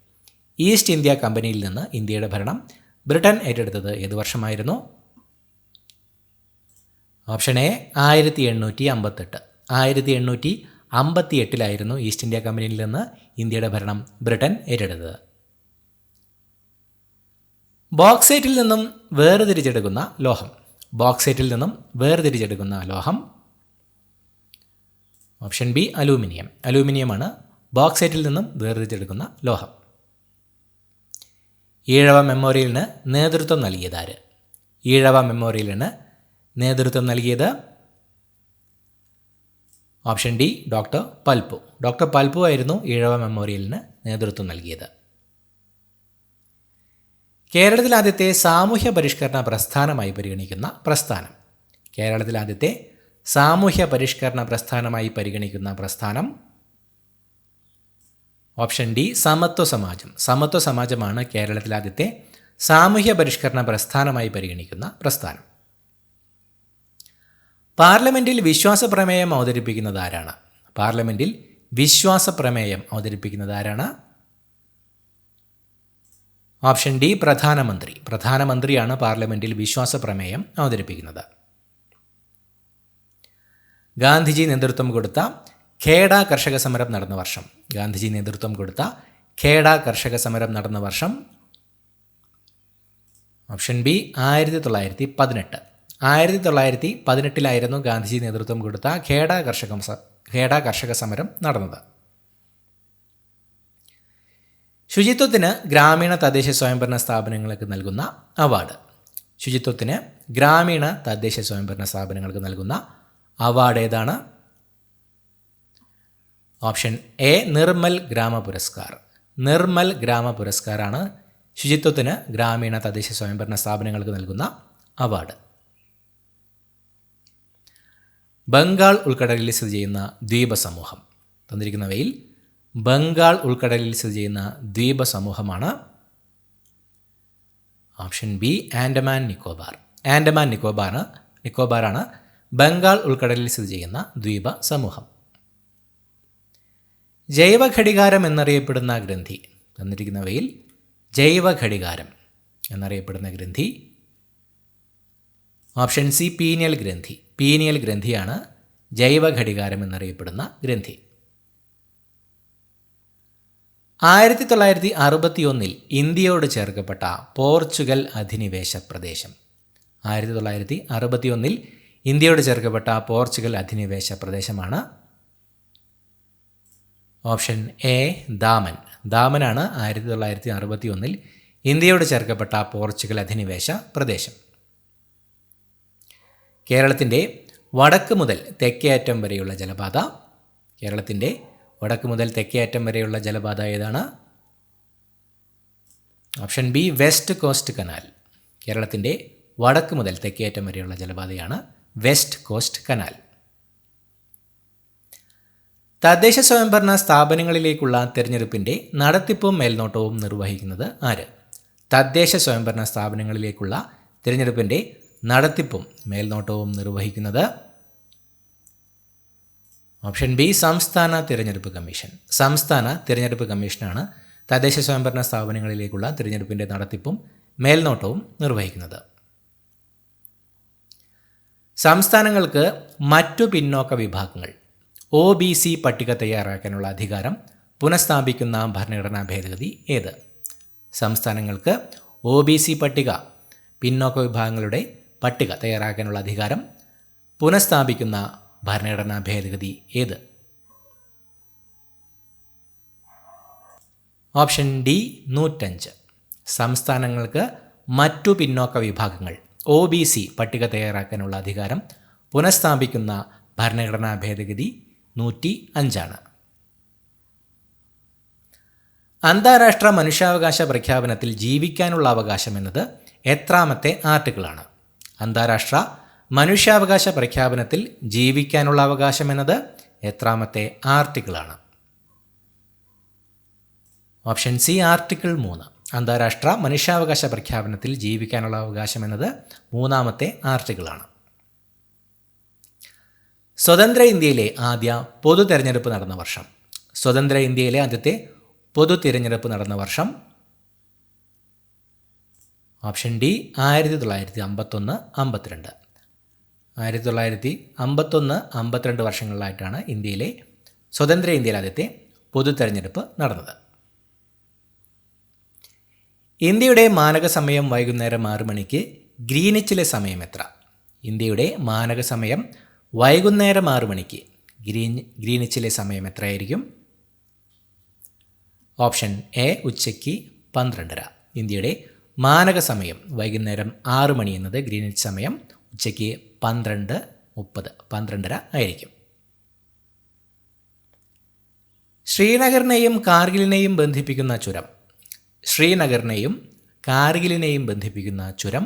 ഈസ്റ്റ് ഇന്ത്യ കമ്പനിയിൽ നിന്ന് ഇന്ത്യയുടെ ഭരണം ബ്രിട്ടൻ ഏറ്റെടുത്തത് ഏത് വർഷമായിരുന്നു? Option A 1858. 1858 ഈസ്റ്റ് ഇന്ത്യ കമ്പനിയിൽ നിന്ന് ഇന്ത്യയുടെ ഭരണം ബ്രിട്ടൻ ഏറ്റെടുത്തത്. ബോക്സൈറ്റിൽ നിന്നും വേർതിരിച്ചെടുക്കുന്ന ലോഹം? ഓപ്ഷൻ ബി അലൂമിനിയമാണ് ബോക്സൈറ്റിൽ നിന്നും വേർതിരിച്ചെടുക്കുന്ന ലോഹം. ഈഴവ മെമ്മോറിയലിന് നേതൃത്വം നൽകിയത്? ഓപ്ഷൻ ഡി ഡോക്ടർ പൽപു ആയിരുന്നു ഈഴവ മെമ്മോറിയലിന് നേതൃത്വം നൽകിയത്. കേരളത്തിൽ ആദ്യത്തെ സാമൂഹ്യ പരിഷ്കരണ പ്രസ്ഥാനമായി പരിഗണിക്കുന്ന പ്രസ്ഥാനം? ഓപ്ഷൻ ഡി സമത്വ സമാജമാണ് കേരളത്തിൽ ആദ്യത്തെ സാമൂഹ്യ പരിഷ്കരണ പ്രസ്ഥാനമായി പരിഗണിക്കുന്ന പ്രസ്ഥാനം. പാർലമെന്റിൽ വിശ്വാസ പ്രമേയം അവതരിപ്പിക്കുന്നത് ആരാണ്? ഓപ്ഷൻ ഡി പ്രധാനമന്ത്രിയാണ് പാർലമെന്റിൽ വിശ്വാസ പ്രമേയം അവതരിപ്പിക്കുന്നത്. ഗാന്ധിജി നേതൃത്വം കൊടുത്ത ഖേഡ കർഷക സമരം നടന്ന വർഷം? Option B 1918. 1918 ഗാന്ധിജി നേതൃത്വം കൊടുത്ത ഖേഡ കർഷക സമരം നടന്നത്. ശുചിത്വത്തിന് ഗ്രാമീണ തദ്ദേശ സ്വയംഭരണ സ്ഥാപനങ്ങൾക്ക് നൽകുന്ന അവാർഡ് ഏതാണ്? ഓപ്ഷൻ എ നിർമ്മൽ ഗ്രാമ പുരസ്കാറാണ് ശുചിത്വത്തിന് ഗ്രാമീണ തദ്ദേശ സ്വയംഭരണ സ്ഥാപനങ്ങൾക്ക് നൽകുന്ന അവാർഡ്. ബംഗാൾ ഉൾക്കടലിൽ സ്ഥിതി ചെയ്യുന്ന ദ്വീപസമൂഹം? തന്നിരിക്കുന്നവയിൽ ബംഗാൾ ഉൾക്കടലിൽ സ്ഥിതി ചെയ്യുന്ന ദ്വീപസമൂഹമാണ് ഓപ്ഷൻ ബി ആൻഡമാൻ നിക്കോബാറാണ് ബംഗാൾ ഉൾക്കടലിൽ സ്ഥിതി ചെയ്യുന്ന ദ്വീപ സമൂഹം. ജൈവഘടികാരം എന്നറിയപ്പെടുന്ന ഗ്രന്ഥി? തന്നിരിക്കുന്നവയിൽ ജൈവഘടികാരം എന്നറിയപ്പെടുന്ന ഗ്രന്ഥി? ഓപ്ഷൻ സി പീനിയൽ ഗ്രന്ഥിയാണ് ജൈവഘടികാരം എന്നറിയപ്പെടുന്ന ഗ്രന്ഥി. 1961 ഇന്ത്യയോട് ചേർക്കപ്പെട്ട പോർച്ചുഗൽ അധിനിവേശ പ്രദേശം? 1961 ഇന്ത്യയോട് ചേർക്കപ്പെട്ട പോർച്ചുഗൽ അധിനിവേശ പ്രദേശമാണ്? Option A Daman. ദാമനാണ് 1961 ഇന്ത്യയോട് ചേർക്കപ്പെട്ട പോർച്ചുഗൽ അധിനിവേശ പ്രദേശം. കേരളത്തിൻ്റെ വടക്ക് മുതൽ തെക്കേ അറ്റം വരെയുള്ള ജലപാത. കേരളത്തിൻ്റെ വടക്ക് മുതൽ തെക്കേ അറ്റം വരെയുള്ള ജലപാത ഏതാണ്? Option B west cost canal. കേരളത്തിൻ്റെ വടക്ക് മുതൽ തെക്കേ അറ്റം വരെയുള്ള ജലപാതയാണ് വെസ്റ്റ് കോസ്റ്റ് കനാൽ. തദ്ദേശ സ്വയംഭരണ സ്ഥാപനങ്ങളിലേക്കുള്ള തിരഞ്ഞെടുപ്പിൻ്റെ നടത്തിപ്പും മേൽനോട്ടവും നിർവഹിക്കുന്നത് ആര്? തദ്ദേശ സ്വയംഭരണ സ്ഥാപനങ്ങളിലേക്കുള്ള തിരഞ്ഞെടുപ്പിൻ്റെ നടത്തിപ്പും മേൽനോട്ടവും നിർവഹിക്കുന്നത് ഓപ്ഷൻ ബി സംസ്ഥാന തിരഞ്ഞെടുപ്പ് കമ്മീഷൻ. സംസ്ഥാന തിരഞ്ഞെടുപ്പ് കമ്മീഷനാണ് തദ്ദേശ സ്വയംഭരണ സ്ഥാപനങ്ങളിലേക്കുള്ള തിരഞ്ഞെടുപ്പിൻ്റെ നടത്തിപ്പും മേൽനോട്ടവും നിർവഹിക്കുന്നത്. സംസ്ഥാനങ്ങൾക്ക് മറ്റു പിന്നോക്ക വിഭാഗങ്ങൾ OBC പട്ടിക തയ്യാറാക്കാനുള്ള അധികാരം പുനഃസ്ഥാപിക്കുന്ന ഭരണഘടനാ ഭേദഗതി ഏത്? സംസ്ഥാനങ്ങൾക്ക് OBC പട്ടിക, പിന്നോക്ക വിഭാഗങ്ങളുടെ പട്ടിക തയ്യാറാക്കാനുള്ള അധികാരം പുനഃസ്ഥാപിക്കുന്ന ഭരണഘടനാ ഭേദഗതി ഏത്? Option D 105. സംസ്ഥാനങ്ങൾക്ക് മറ്റു പിന്നോക്ക വിഭാഗങ്ങൾ OBC പട്ടിക തയ്യാറാക്കാനുള്ള അധികാരം പുനഃസ്ഥാപിക്കുന്ന ഭരണഘടനാ ഭേദഗതി 105. അന്താരാഷ്ട്ര മനുഷ്യാവകാശ പ്രഖ്യാപനത്തിൽ ജീവിക്കാനുള്ള അവകാശം എന്നത് എത്രാമത്തെ ആർട്ടിക്കിളാണ്? അന്താരാഷ്ട്ര മനുഷ്യാവകാശ പ്രഖ്യാപനത്തിൽ ജീവിക്കാനുള്ള അവകാശം എന്നത് എത്രാമത്തെ ആർട്ടിക്കിളാണ്? Option C article 3. അന്താരാഷ്ട്ര മനുഷ്യാവകാശ പ്രഖ്യാപനത്തിൽ ജീവിക്കാനുള്ള അവകാശം എന്നത് 3ാമത്തെ ആർട്ടിക്കിളാണ്. സ്വതന്ത്ര ഇന്ത്യയിലെ ആദ്യ പൊതു തിരഞ്ഞെടുപ്പ് നടന്ന വർഷം. സ്വതന്ത്ര ഇന്ത്യയിലെ ആദ്യത്തെ പൊതു തിരഞ്ഞെടുപ്പ് നടന്ന വർഷം ഓപ്ഷൻ ഡി 1951-52. 1951-52 വർഷങ്ങളിലായിട്ടാണ് ഇന്ത്യയിലെ സ്വതന്ത്ര ഇന്ത്യയിലെ ആദ്യത്തെ പൊതു തെരഞ്ഞെടുപ്പ് നടന്നത്. ഇന്ത്യയുടെ മാനക സമയം വൈകുന്നേരം 6 മണിക്ക് ഗ്രീനിച്ചിലെ സമയം എത്ര? ഇന്ത്യയുടെ മാനക സമയം വൈകുന്നേരം 6 മണിക്ക് ഗ്രീനിച്ചിലെ സമയം എത്രയായിരിക്കും? ഓപ്ഷൻ എ ഉച്ചയ്ക്ക് 12:30. ഇന്ത്യയുടെ മാനക സമയം വൈകുന്നേരം 6 മണി എന്നത് ഗ്രീനിച്ച് സമയം ഉച്ചയ്ക്ക് 12:30 ആയിരിക്കും. ശ്രീനഗറിനെയും കാർഗിലിനെയും ബന്ധിപ്പിക്കുന്ന ചുരം. ശ്രീനഗറിനെയും കാർഗിലിനെയും ബന്ധിപ്പിക്കുന്ന ചുരം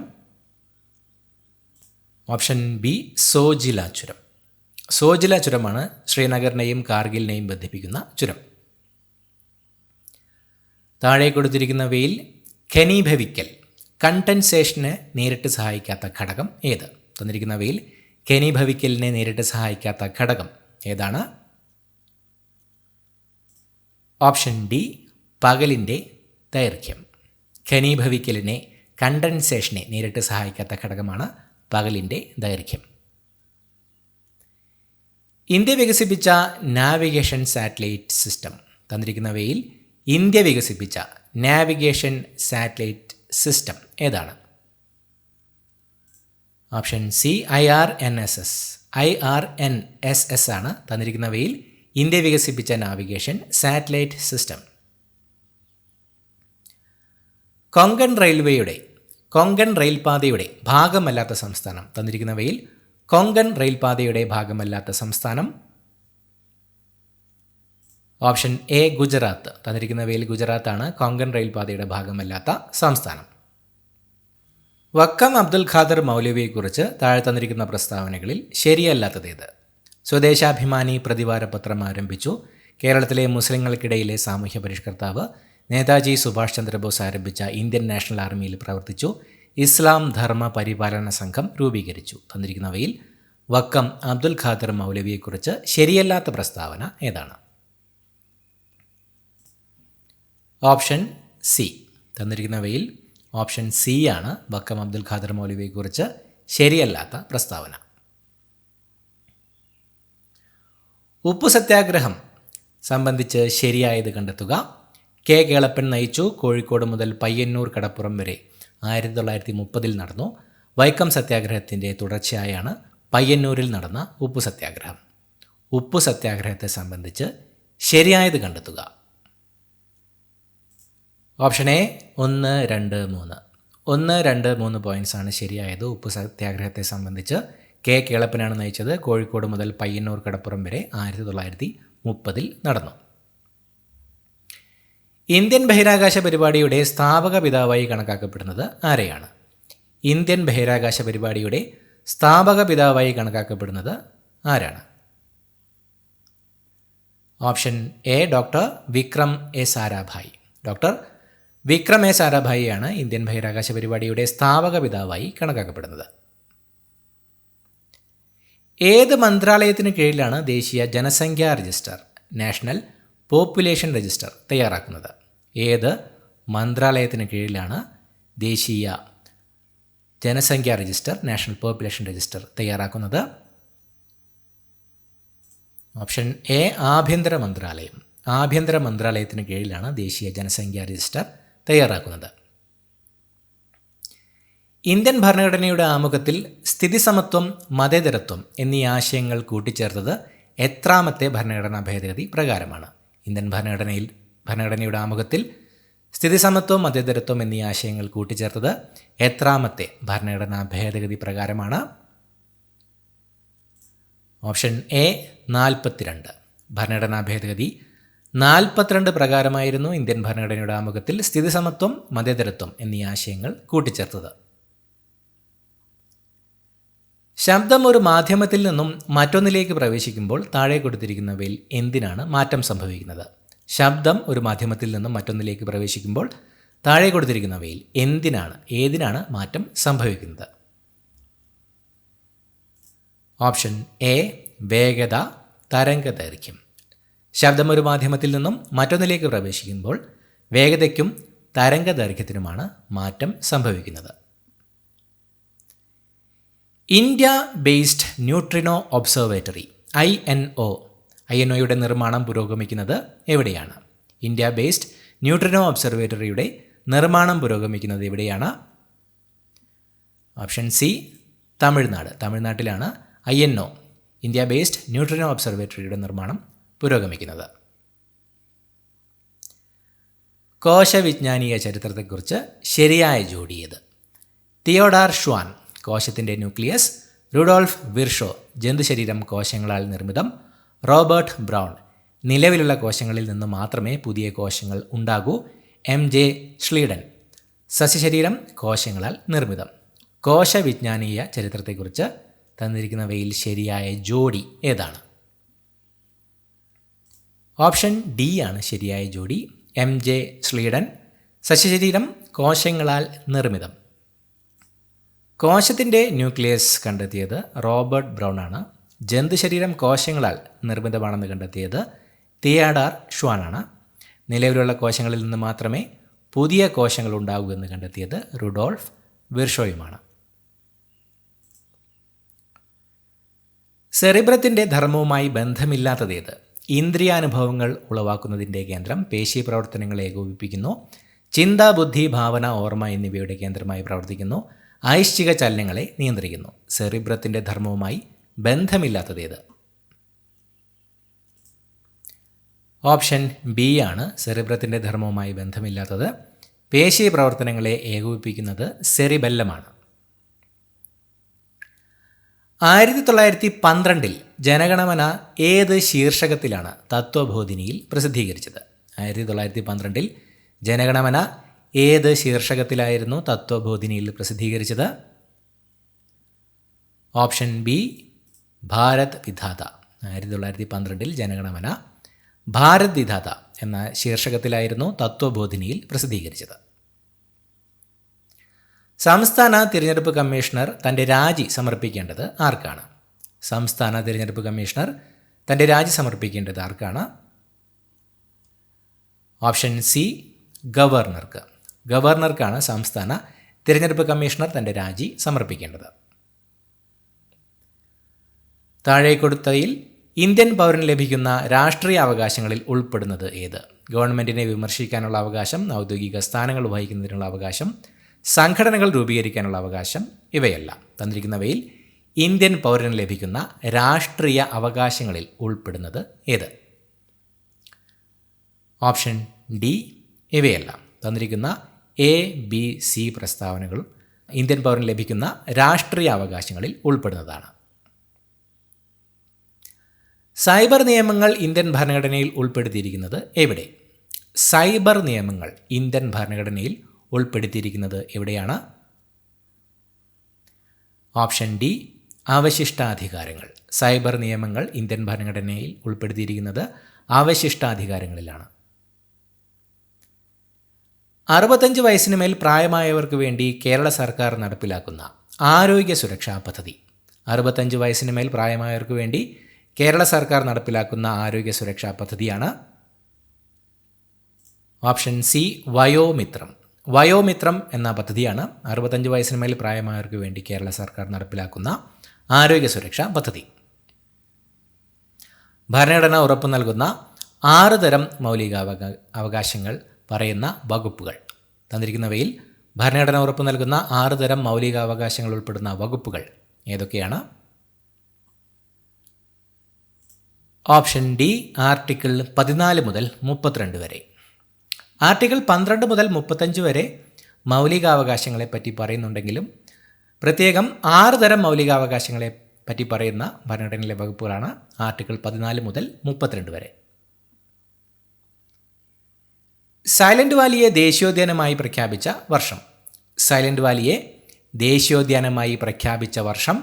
ഓപ്ഷൻ ബി സോജില ചുരം. സോജില ചുരമാണ് ശ്രീനഗറിനെയും കാർഗിലിനെയും ബന്ധിപ്പിക്കുന്ന ചുരം. താഴെ കൊടുത്തിരിക്കുന്നവയിൽ ഘനീഭവിക്കൽ കണ്ടൻസേഷന് നേരിട്ട് സഹായിക്കാത്ത ഘടകം ഏത്? തന്നിരിക്കുന്നവയിൽ ഘനീഭവിക്കലിനെ നേരിട്ട് സഹായിക്കാത്ത ഘടകം ഏതാണ്? ഓപ്ഷൻ ഡി പകലിൻ്റെ ദൈർഘ്യം. ഘനീഭവിക്കലിനെ കണ്ടൻസേഷനെ നേരിട്ട് സഹായിക്കാത്ത ഘടകമാണ് പകലിൻ്റെ ദൈർഘ്യം. ഇന്ത്യ വികസിപ്പിച്ച നാവിഗേഷൻ സാറ്റലൈറ്റ് സിസ്റ്റം. തന്നിരിക്കുന്നവയിൽ ഇന്ത്യ വികസിപ്പിച്ച നാവിഗേഷൻ സാറ്റലൈറ്റ് സിസ്റ്റം ഏതാണ്? ഓപ്ഷൻ സി IRNSS ആണ് തന്നിരിക്കുന്നവയിൽ ഇന്ത്യ വികസിപ്പിച്ച നാവിഗേഷൻ സാറ്റലൈറ്റ് സിസ്റ്റം. കൊങ്കൺ റെയിൽപാതയുടെ ഭാഗമല്ലാത്ത സംസ്ഥാനം. തന്നിരിക്കുന്നവയിൽ കൊങ്കൺ റെയിൽപാതയുടെ ഭാഗമല്ലാത്ത സംസ്ഥാനം ഓപ്ഷൻ എ ഗുജറാത്ത്. തന്നിരിക്കുന്നവയിൽ ഗുജറാത്താണ് കൊങ്കൺ റെയിൽപാതയുടെ ഭാഗമല്ലാത്ത സംസ്ഥാനം. വക്കം അബ്ദുൽ ഖാദർ മൗലവിയെക്കുറിച്ച് താഴെ തന്നിരിക്കുന്ന പ്രസ്താവനകളിൽ ശരിയല്ലാത്തതേത്? സ്വദേശാഭിമാനി പ്രതിവാര പത്രം ആരംഭിച്ചു. കേരളത്തിലെ മുസ്ലിങ്ങൾക്കിടയിലെ സാമൂഹ്യ പരിഷ്കർത്താവ്. നേതാജി സുഭാഷ് ചന്ദ്രബോസ് ആരംഭിച്ച ഇന്ത്യൻ നാഷണൽ ആർമിയിൽ പ്രവർത്തിച്ചു. ഇസ്ലാം ധർമ്മ പരിപാലന സംഘം രൂപീകരിച്ചു. തന്നിരിക്കുന്നവയിൽ വക്കം അബ്ദുൽ ഖാദർ മൗലവിയെക്കുറിച്ച് ശരിയല്ലാത്ത പ്രസ്താവന ഏതാണ്? Option C. തന്നിരിക്കുന്നവയിൽ ഓപ്ഷൻ സി ആണ് വക്കം അബ്ദുൽ ഖാദർ മൗലവിയെക്കുറിച്ച് ശരിയല്ലാത്ത പ്രസ്താവന. ഉപ്പു സത്യാഗ്രഹം സംബന്ധിച്ച് ശരിയായത് കണ്ടെത്തുക. കെ കേളപ്പൻ നയിച്ചു. കോഴിക്കോട് മുതൽ പയ്യന്നൂർ കടപ്പുറം വരെ 1930 നടന്നു. വൈക്കം സത്യാഗ്രഹത്തിൻ്റെ തുടർച്ചയായാണ് പയ്യന്നൂരിൽ നടന്ന ഉപ്പു സത്യാഗ്രഹം? ഉപ്പു സത്യാഗ്രഹത്തെ സംബന്ധിച്ച് ശരിയായത് കണ്ടെത്തുക. Option A 1, 2, 3. 1, 2, 3 പോയിൻറ്റ്സാണ് ശരിയായത്. ഉപ്പു സത്യാഗ്രഹത്തെ സംബന്ധിച്ച് കെ കേളപ്പനാണ് നയിച്ചത്. കോഴിക്കോട് മുതൽ പയ്യന്നൂർ കടപ്പുറം വരെ 1930 നടന്നു. ഇന്ത്യൻ ബഹിരാകാശ പരിപാടിയുടെ സ്ഥാപക പിതാവായി കണക്കാക്കപ്പെടുന്നത് ആരെയാണ്? ഇന്ത്യൻ ബഹിരാകാശ പരിപാടിയുടെ സ്ഥാപക പിതാവായി കണക്കാക്കപ്പെടുന്നത് ആരാണ്? Option A doctor Vikram A Sarabhai. Doctor Vikram A സാരാഭായിയാണ് ഇന്ത്യൻ ബഹിരാകാശ പരിപാടിയുടെ സ്ഥാപക പിതാവായി കണക്കാക്കപ്പെടുന്നത്. ഏത് മന്ത്രാലയത്തിന് കീഴിലാണ് ദേശീയ ജനസംഖ്യാ രജിസ്റ്റർ, നാഷണൽ പോപ്പുലേഷൻ രജിസ്റ്റർ തയ്യാറാക്കുന്നത്? ഏത് മന്ത്രാലയത്തിന് കീഴിലാണ് ദേശീയ ജനസംഖ്യാ രജിസ്റ്റർ, നാഷണൽ പോപ്പുലേഷൻ രജിസ്റ്റർ തയ്യാറാക്കുന്നത്? ഓപ്ഷൻ എ ആഭ്യന്തര മന്ത്രാലയം. ആഭ്യന്തര മന്ത്രാലയത്തിന് കീഴിലാണ് ദേശീയ ജനസംഖ്യാ രജിസ്റ്റർ തയ്യാറാക്കുന്നത്. ഇന്ത്യൻ ഭരണഘടനയുടെ ആമുഖത്തിൽ സ്ഥിതിസമത്വം, മതേതരത്വം എന്നീ ആശയങ്ങൾ കൂട്ടിച്ചേർത്തത് എത്രാമത്തെ ഭരണഘടനാ ഭേദഗതി പ്രകാരമാണ്? ഇന്ത്യൻ ഭരണഘടനയുടെ ആമുഖത്തിൽ സ്ഥിതിസമത്വം, മതേതരത്വം എന്നീ ആശയങ്ങൾ കൂട്ടിച്ചേർത്തത് എത്രാമത്തെ ഭരണഘടനാ ഭേദഗതി പ്രകാരമാണ്? Option A 42. ഭരണഘടനാ ഭേദഗതി 42 പ്രകാരമായിരുന്നു ഇന്ത്യൻ ഭരണഘടനയുടെ ആമുഖത്തിൽ സ്ഥിതിസമത്വം, മതേതരത്വം എന്നീ ആശയങ്ങൾ കൂട്ടിച്ചേർത്തത്. ശബ്ദം ഒരു മാധ്യമത്തിൽ നിന്നും മറ്റൊന്നിലേക്ക് പ്രവേശിക്കുമ്പോൾ താഴെ കൊടുത്തിരിക്കുന്നവയിൽ എന്തിനാണ് മാറ്റം സംഭവിക്കുന്നത്? ശബ്ദം ഒരു മാധ്യമത്തിൽ നിന്നും മറ്റൊന്നിലേക്ക് പ്രവേശിക്കുമ്പോൾ താഴെ കൊടുത്തിരിക്കുന്നവയിൽ ഏതിനാണ് മാറ്റം സംഭവിക്കുന്നത്? ഓപ്ഷൻ എ വേഗത, തരംഗദൈർഘ്യം. ശബ്ദം ഒരു മാധ്യമത്തിൽ നിന്നും മറ്റൊന്നിലേക്ക് പ്രവേശിക്കുമ്പോൾ വേഗതയ്ക്കും തരംഗദൈർഘ്യത്തിനുമാണ് മാറ്റം സംഭവിക്കുന്നത്. ഇന്ത്യ ബേസ്ഡ് ന്യൂട്രിനോ ഒബ്സർവേറ്ററി INOയുടെ നിർമ്മാണം പുരോഗമിക്കുന്നത് എവിടെയാണ്? ഇന്ത്യ ബേസ്ഡ് ന്യൂട്രിനോ ഒബ്സർവേറ്ററിയുടെ നിർമ്മാണം പുരോഗമിക്കുന്നത് എവിടെയാണ്? Option C Tamil Nadu. തമിഴ്നാട്ടിലാണ് INO ഇന്ത്യ ബേസ്ഡ് ന്യൂട്രിനോ ഒബ്സർവേറ്ററിയുടെ നിർമ്മാണം പുരോഗമിക്കുന്നത്. കോശവിജ്ഞാനീയ ചരിത്രത്തെക്കുറിച്ച് ശരിയായ ജോഡിയത്? തിയോഡാർ ഷ്വാൻ കോശത്തിൻ്റെ ന്യൂക്ലിയസ്, റുഡോൾഫ് വിർഷോ ജന്തുശരീരം കോശങ്ങളാൽ നിർമ്മിതം, റോബർട്ട് ബ്രൗൺ നിലവിലുള്ള കോശങ്ങളിൽ നിന്ന് മാത്രമേ പുതിയ കോശങ്ങൾ ഉണ്ടാകൂ, MJ ഷ്ലീഡൻ സസ്യശരീരം കോശങ്ങളാൽ നിർമ്മിതം. കോശവിജ്ഞാനീയ ചരിത്രത്തെക്കുറിച്ച് തന്നിരിക്കുന്നവയിൽ ശരിയായ ജോഡി ഏതാണ്? ഓപ്ഷൻ ഡി ആണ് ശരിയായ ജോഡി. MJ ഷ്ലീഡൻ സസ്യശരീരം കോശങ്ങളാൽ നിർമ്മിതം. കോശത്തിൻ്റെ ന്യൂക്ലിയസ് കണ്ടെത്തിയത് റോബർട്ട് ബ്രൗൺ ആണ്. ജന്തുശരീരം കോശങ്ങളാൽ നിർമ്മിതമാണെന്ന് കണ്ടെത്തിയത് തിയോഡാർ ഷ്വാൻ ആണ്. നിലവിലുള്ള കോശങ്ങളിൽ നിന്ന് മാത്രമേ പുതിയ കോശങ്ങൾ ഉണ്ടാകൂ എന്ന് കണ്ടെത്തിയത് റുഡോൾഫ് വിർഷോയുമാണ്. സെറിബ്രത്തിൻ്റെ ധർമ്മവുമായി ബന്ധമില്ലാത്തതേത്? ഇന്ദ്രിയാനുഭവങ്ങൾ ഉളവാക്കുന്നതിൻ്റെ കേന്ദ്രം, പേശി പ്രവർത്തനങ്ങളെ ഏകോപിപ്പിക്കുന്നു, ചിന്ത, ബുദ്ധി, ഭാവന, ഓർമ്മ എന്നിവയുടെ കേന്ദ്രമായി പ്രവർത്തിക്കുന്നു, ഐശ്ചിക ചലനങ്ങളെ നിയന്ത്രിക്കുന്നു. സെറിബ്രത്തിൻ്റെ ധർമ്മവുമായി ബന്ധമില്ലാത്തതേത്? ഓപ്ഷൻ ബി ആണ് സെറിബ്രത്തിൻ്റെ ധർമ്മവുമായി ബന്ധമില്ലാത്തത്. പേശി പ്രവർത്തനങ്ങളെ ഏകോപിപ്പിക്കുന്നത് സെറിബെല്ലമാണ്. 1912 ജനഗണമന ഏത് ശീർഷകത്തിലാണ് തത്വബോധിനിയിൽ പ്രസിദ്ധീകരിച്ചത്? 1912 ജനഗണമന ഏത് ശീർഷകത്തിലായിരുന്നു തത്വബോധിനിയിൽ പ്രസിദ്ധീകരിച്ചത്? Option B Bharat Vidhata. 1912 ജനഗണമന ഭാരത് വിധാത എന്ന ശീർഷകത്തിലായിരുന്നു തത്വബോധിനിയിൽ പ്രസിദ്ധീകരിച്ചത്. സംസ്ഥാന തിരഞ്ഞെടുപ്പ് കമ്മീഷണർ തൻ്റെ രാജി സമർപ്പിക്കേണ്ടത് ആർക്കാണ്? സംസ്ഥാന തിരഞ്ഞെടുപ്പ് കമ്മീഷണർ തൻ്റെ രാജി സമർപ്പിക്കേണ്ടത് ആർക്കാണ്? ഓപ്ഷൻ സി ഗവർണർക്ക്. ഗവർണർക്കാണ് സംസ്ഥാന തിരഞ്ഞെടുപ്പ് കമ്മീഷണർ തൻ്റെ രാജി സമർപ്പിക്കേണ്ടത്. താഴെ കൊടുത്തതിൽ ഇന്ത്യൻ പൗരന് ലഭിക്കുന്ന രാഷ്ട്രീയ അവകാശങ്ങളിൽ ഉൾപ്പെടുന്നത് ഏത്? ഗവൺമെൻറ്റിനെ വിമർശിക്കാനുള്ള അവകാശം, ഔദ്യോഗിക സ്ഥാനങ്ങൾ വഹിക്കുന്നതിനുള്ള അവകാശം, സംഘടനകൾ രൂപീകരിക്കാനുള്ള അവകാശം, ഇവയല്ല. തന്നിരിക്കുന്നവയിൽ ഇന്ത്യൻ പൗരന് ലഭിക്കുന്ന രാഷ്ട്രീയ അവകാശങ്ങളിൽ ഉൾപ്പെടുന്നത് ഏത്? ഓപ്ഷൻ ഡി ഇവയെല്ലാം. തന്നിരിക്കുന്ന എ, ബി, സി പ്രസ്താവനകൾ ഇന്ത്യൻ പൗരന് ലഭിക്കുന്ന രാഷ്ട്രീയ അവകാശങ്ങളിൽ ഉൾപ്പെടുന്നതാണ്. സൈബർ നിയമങ്ങൾ ഇന്ത്യൻ ഭരണഘടനയിൽ ഉൾപ്പെടുത്തിയിരിക്കുന്നത് എവിടെ? സൈബർ നിയമങ്ങൾ ഇന്ത്യൻ ഭരണഘടനയിൽ ഉൾപ്പെടുത്തിയിരിക്കുന്നത് എവിടെയാണ്? ഓപ്ഷൻ ഡി അവശിഷ്ടാധികാരങ്ങൾ. സൈബർ നിയമങ്ങൾ ഇന്ത്യൻ ഭരണഘടനയിൽ ഉൾപ്പെടുത്തിയിരിക്കുന്നത് അവശിഷ്ടാധികാരങ്ങളിലാണ്. 65 വയസ്സിന് മേൽ പ്രായമായവർക്ക് വേണ്ടി കേരള സർക്കാർ നടപ്പിലാക്കുന്ന ആരോഗ്യ സുരക്ഷാ പദ്ധതി. 65 വയസ്സിന് മേൽ പ്രായമായവർക്ക് വേണ്ടി കേരള സർക്കാർ നടപ്പിലാക്കുന്ന ആരോഗ്യ സുരക്ഷാ പദ്ധതിയാണ് ഓപ്ഷൻ സി വയോമിത്രം. വയോമിത്രം എന്ന പദ്ധതിയാണ് 65 വയസ്സിന് മേൽ പ്രായമായവർക്ക് വേണ്ടി കേരള സർക്കാർ നടപ്പിലാക്കുന്ന ആരോഗ്യ സുരക്ഷാ പദ്ധതി. ഭരണഘടന ഉറപ്പു നൽകുന്ന 6 തരം മൗലികാവകാശങ്ങൾ പറയുന്ന വകുപ്പുകൾ. തന്നിരിക്കുന്നവയിൽ ഭരണഘടന ഉറപ്പു നൽകുന്ന 6 തരം മൗലികാവകാശങ്ങൾ ഉൾപ്പെടുന്ന വകുപ്പുകൾ ഏതൊക്കെയാണ്? ഓപ്ഷൻ ഡി ആർട്ടിക്കിൾ 14 മുതൽ 32 വരെ. ആർട്ടിക്കിൾ 12 മുതൽ 35 വരെ മൗലികാവകാശങ്ങളെ പറ്റി പറയുന്നുണ്ടെങ്കിലും പ്രത്യേകം 6 തരം മൗലികാവകാശങ്ങളെ പറ്റി പറയുന്ന ഭരണഘടനയിലെ വകുപ്പുകളാണ് ആർട്ടിക്കിൾ 14 മുതൽ 32 വരെ. സൈലന്റ് വാലിയെ ദേശീയോദ്യാനമായി പ്രഖ്യാപിച്ച വർഷം. സൈലന്റ് വാലിയെ ദേശീയോദ്യാനമായി പ്രഖ്യാപിച്ച വർഷം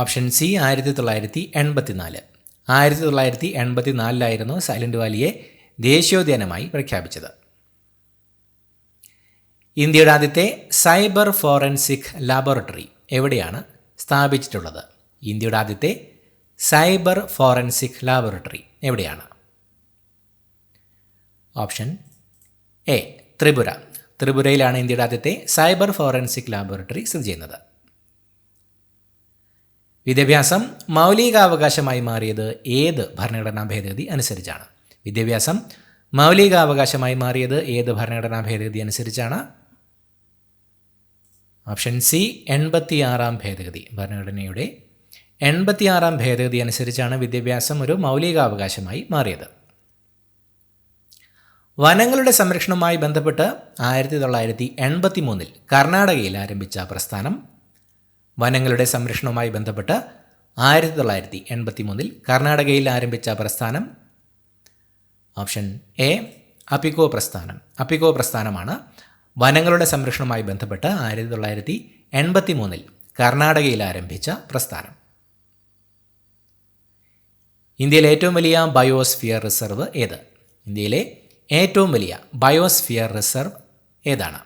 ഓപ്ഷൻ സി 1984. 1984 സൈലന്റ് വാലിയെ ദേശീയോദ്യാനമായി പ്രഖ്യാപിച്ചത്. ഇന്ത്യയുടെ ആദ്യത്തെ സൈബർ ഫോറൻസിക് ലാബോറട്ടറി എവിടെയാണ് സ്ഥാപിച്ചിട്ടുള്ളത്? ഇന്ത്യയുടെ ആദ്യത്തെ സൈബർ ഫോറൻസിക് ലാബോറട്ടറി എവിടെയാണ്? Option A Tripura. ത്രിപുരയിലാണ് ഇന്ത്യയുടെ ആദ്യത്തെ സൈബർ ഫോറൻസിക് ലാബോറട്ടറി സ്ഥിതി ചെയ്യുന്നത്. വിദ്യാഭ്യാസം മൗലികാവകാശമായി മാറിയത് ഏത് ഭരണഘടനാ ഭേദഗതി അനുസരിച്ചാണ്? വിദ്യാഭ്യാസം മൗലികാവകാശമായി മാറിയത് ഏത് ഭരണഘടനാ ഭേദഗതി അനുസരിച്ചാണ്? ഓപ്ഷൻ സി 86-ാം ഭേദഗതി. ഭരണഘടനയുടെ 86-ാം ഭേദഗതി അനുസരിച്ചാണ് വിദ്യാഭ്യാസം ഒരു മൗലികാവകാശമായി മാറിയത്. വനങ്ങളുടെ സംരക്ഷണവുമായി ബന്ധപ്പെട്ട് 1983 കർണാടകയിൽ ആരംഭിച്ച പ്രസ്ഥാനം. വനങ്ങളുടെ സംരക്ഷണവുമായി ബന്ധപ്പെട്ട് 1983 കർണാടകയിൽ ആരംഭിച്ച പ്രസ്ഥാനം ഓപ്ഷൻ എ അപികോ പ്രസ്ഥാനം. അപികോ പ്രസ്ഥാനമാണ് വനങ്ങളുടെ സംരക്ഷണവുമായി ബന്ധപ്പെട്ട് 1983 കർണാടകയിൽ ആരംഭിച്ച പ്രസ്ഥാനം. ഇന്ത്യയിലെ ഏറ്റവും വലിയ ബയോസ്ഫിയർ റിസർവ് ഏത്? ഇന്ത്യയിലെ ഏറ്റവും വലിയ ബയോസ്ഫിയർ റിസർവ് ഏതാണ്?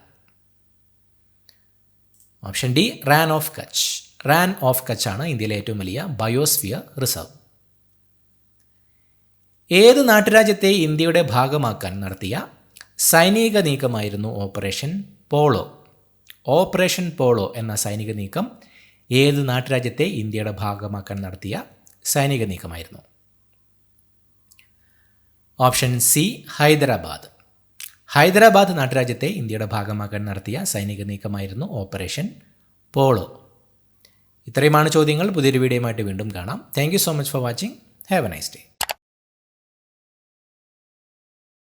Option D Rann of Kutch. Rann of Kutch ആണ് ഇന്ത്യയിലെ ഏറ്റവും വലിയ ബയോസ്ഫിയർ റിസർവ്. ഏത് നാട്ടുരാജ്യത്തെ ഇന്ത്യയുടെ ഭാഗമാക്കാൻ നടത്തിയ സൈനിക നീക്കമായിരുന്നു ഓപ്പറേഷൻ പോളോ? ഓപ്പറേഷൻ പോളോ എന്ന സൈനിക നീക്കം ഏത് നാട്ടുരാജ്യത്തെ ഇന്ത്യയുടെ ഭാഗമാക്കാൻ നടത്തിയ സൈനിക നീക്കമായിരുന്നു? Option C Hyderabad. ഹൈദരാബാദ് നാട്ടുരാജ്യത്തെ ഇന്ത്യയുടെ ഭാഗമാക്കാൻ നടത്തിയ സൈനിക നീക്കമായിരുന്നു ഓപ്പറേഷൻ പോളോ. ഇത്രയുമാണ് ചോദ്യങ്ങൾ. പുതിയൊരു വീഡിയോയുമായിട്ട് വീണ്ടും കാണാം. Thank you so much for watching. Have A nice day.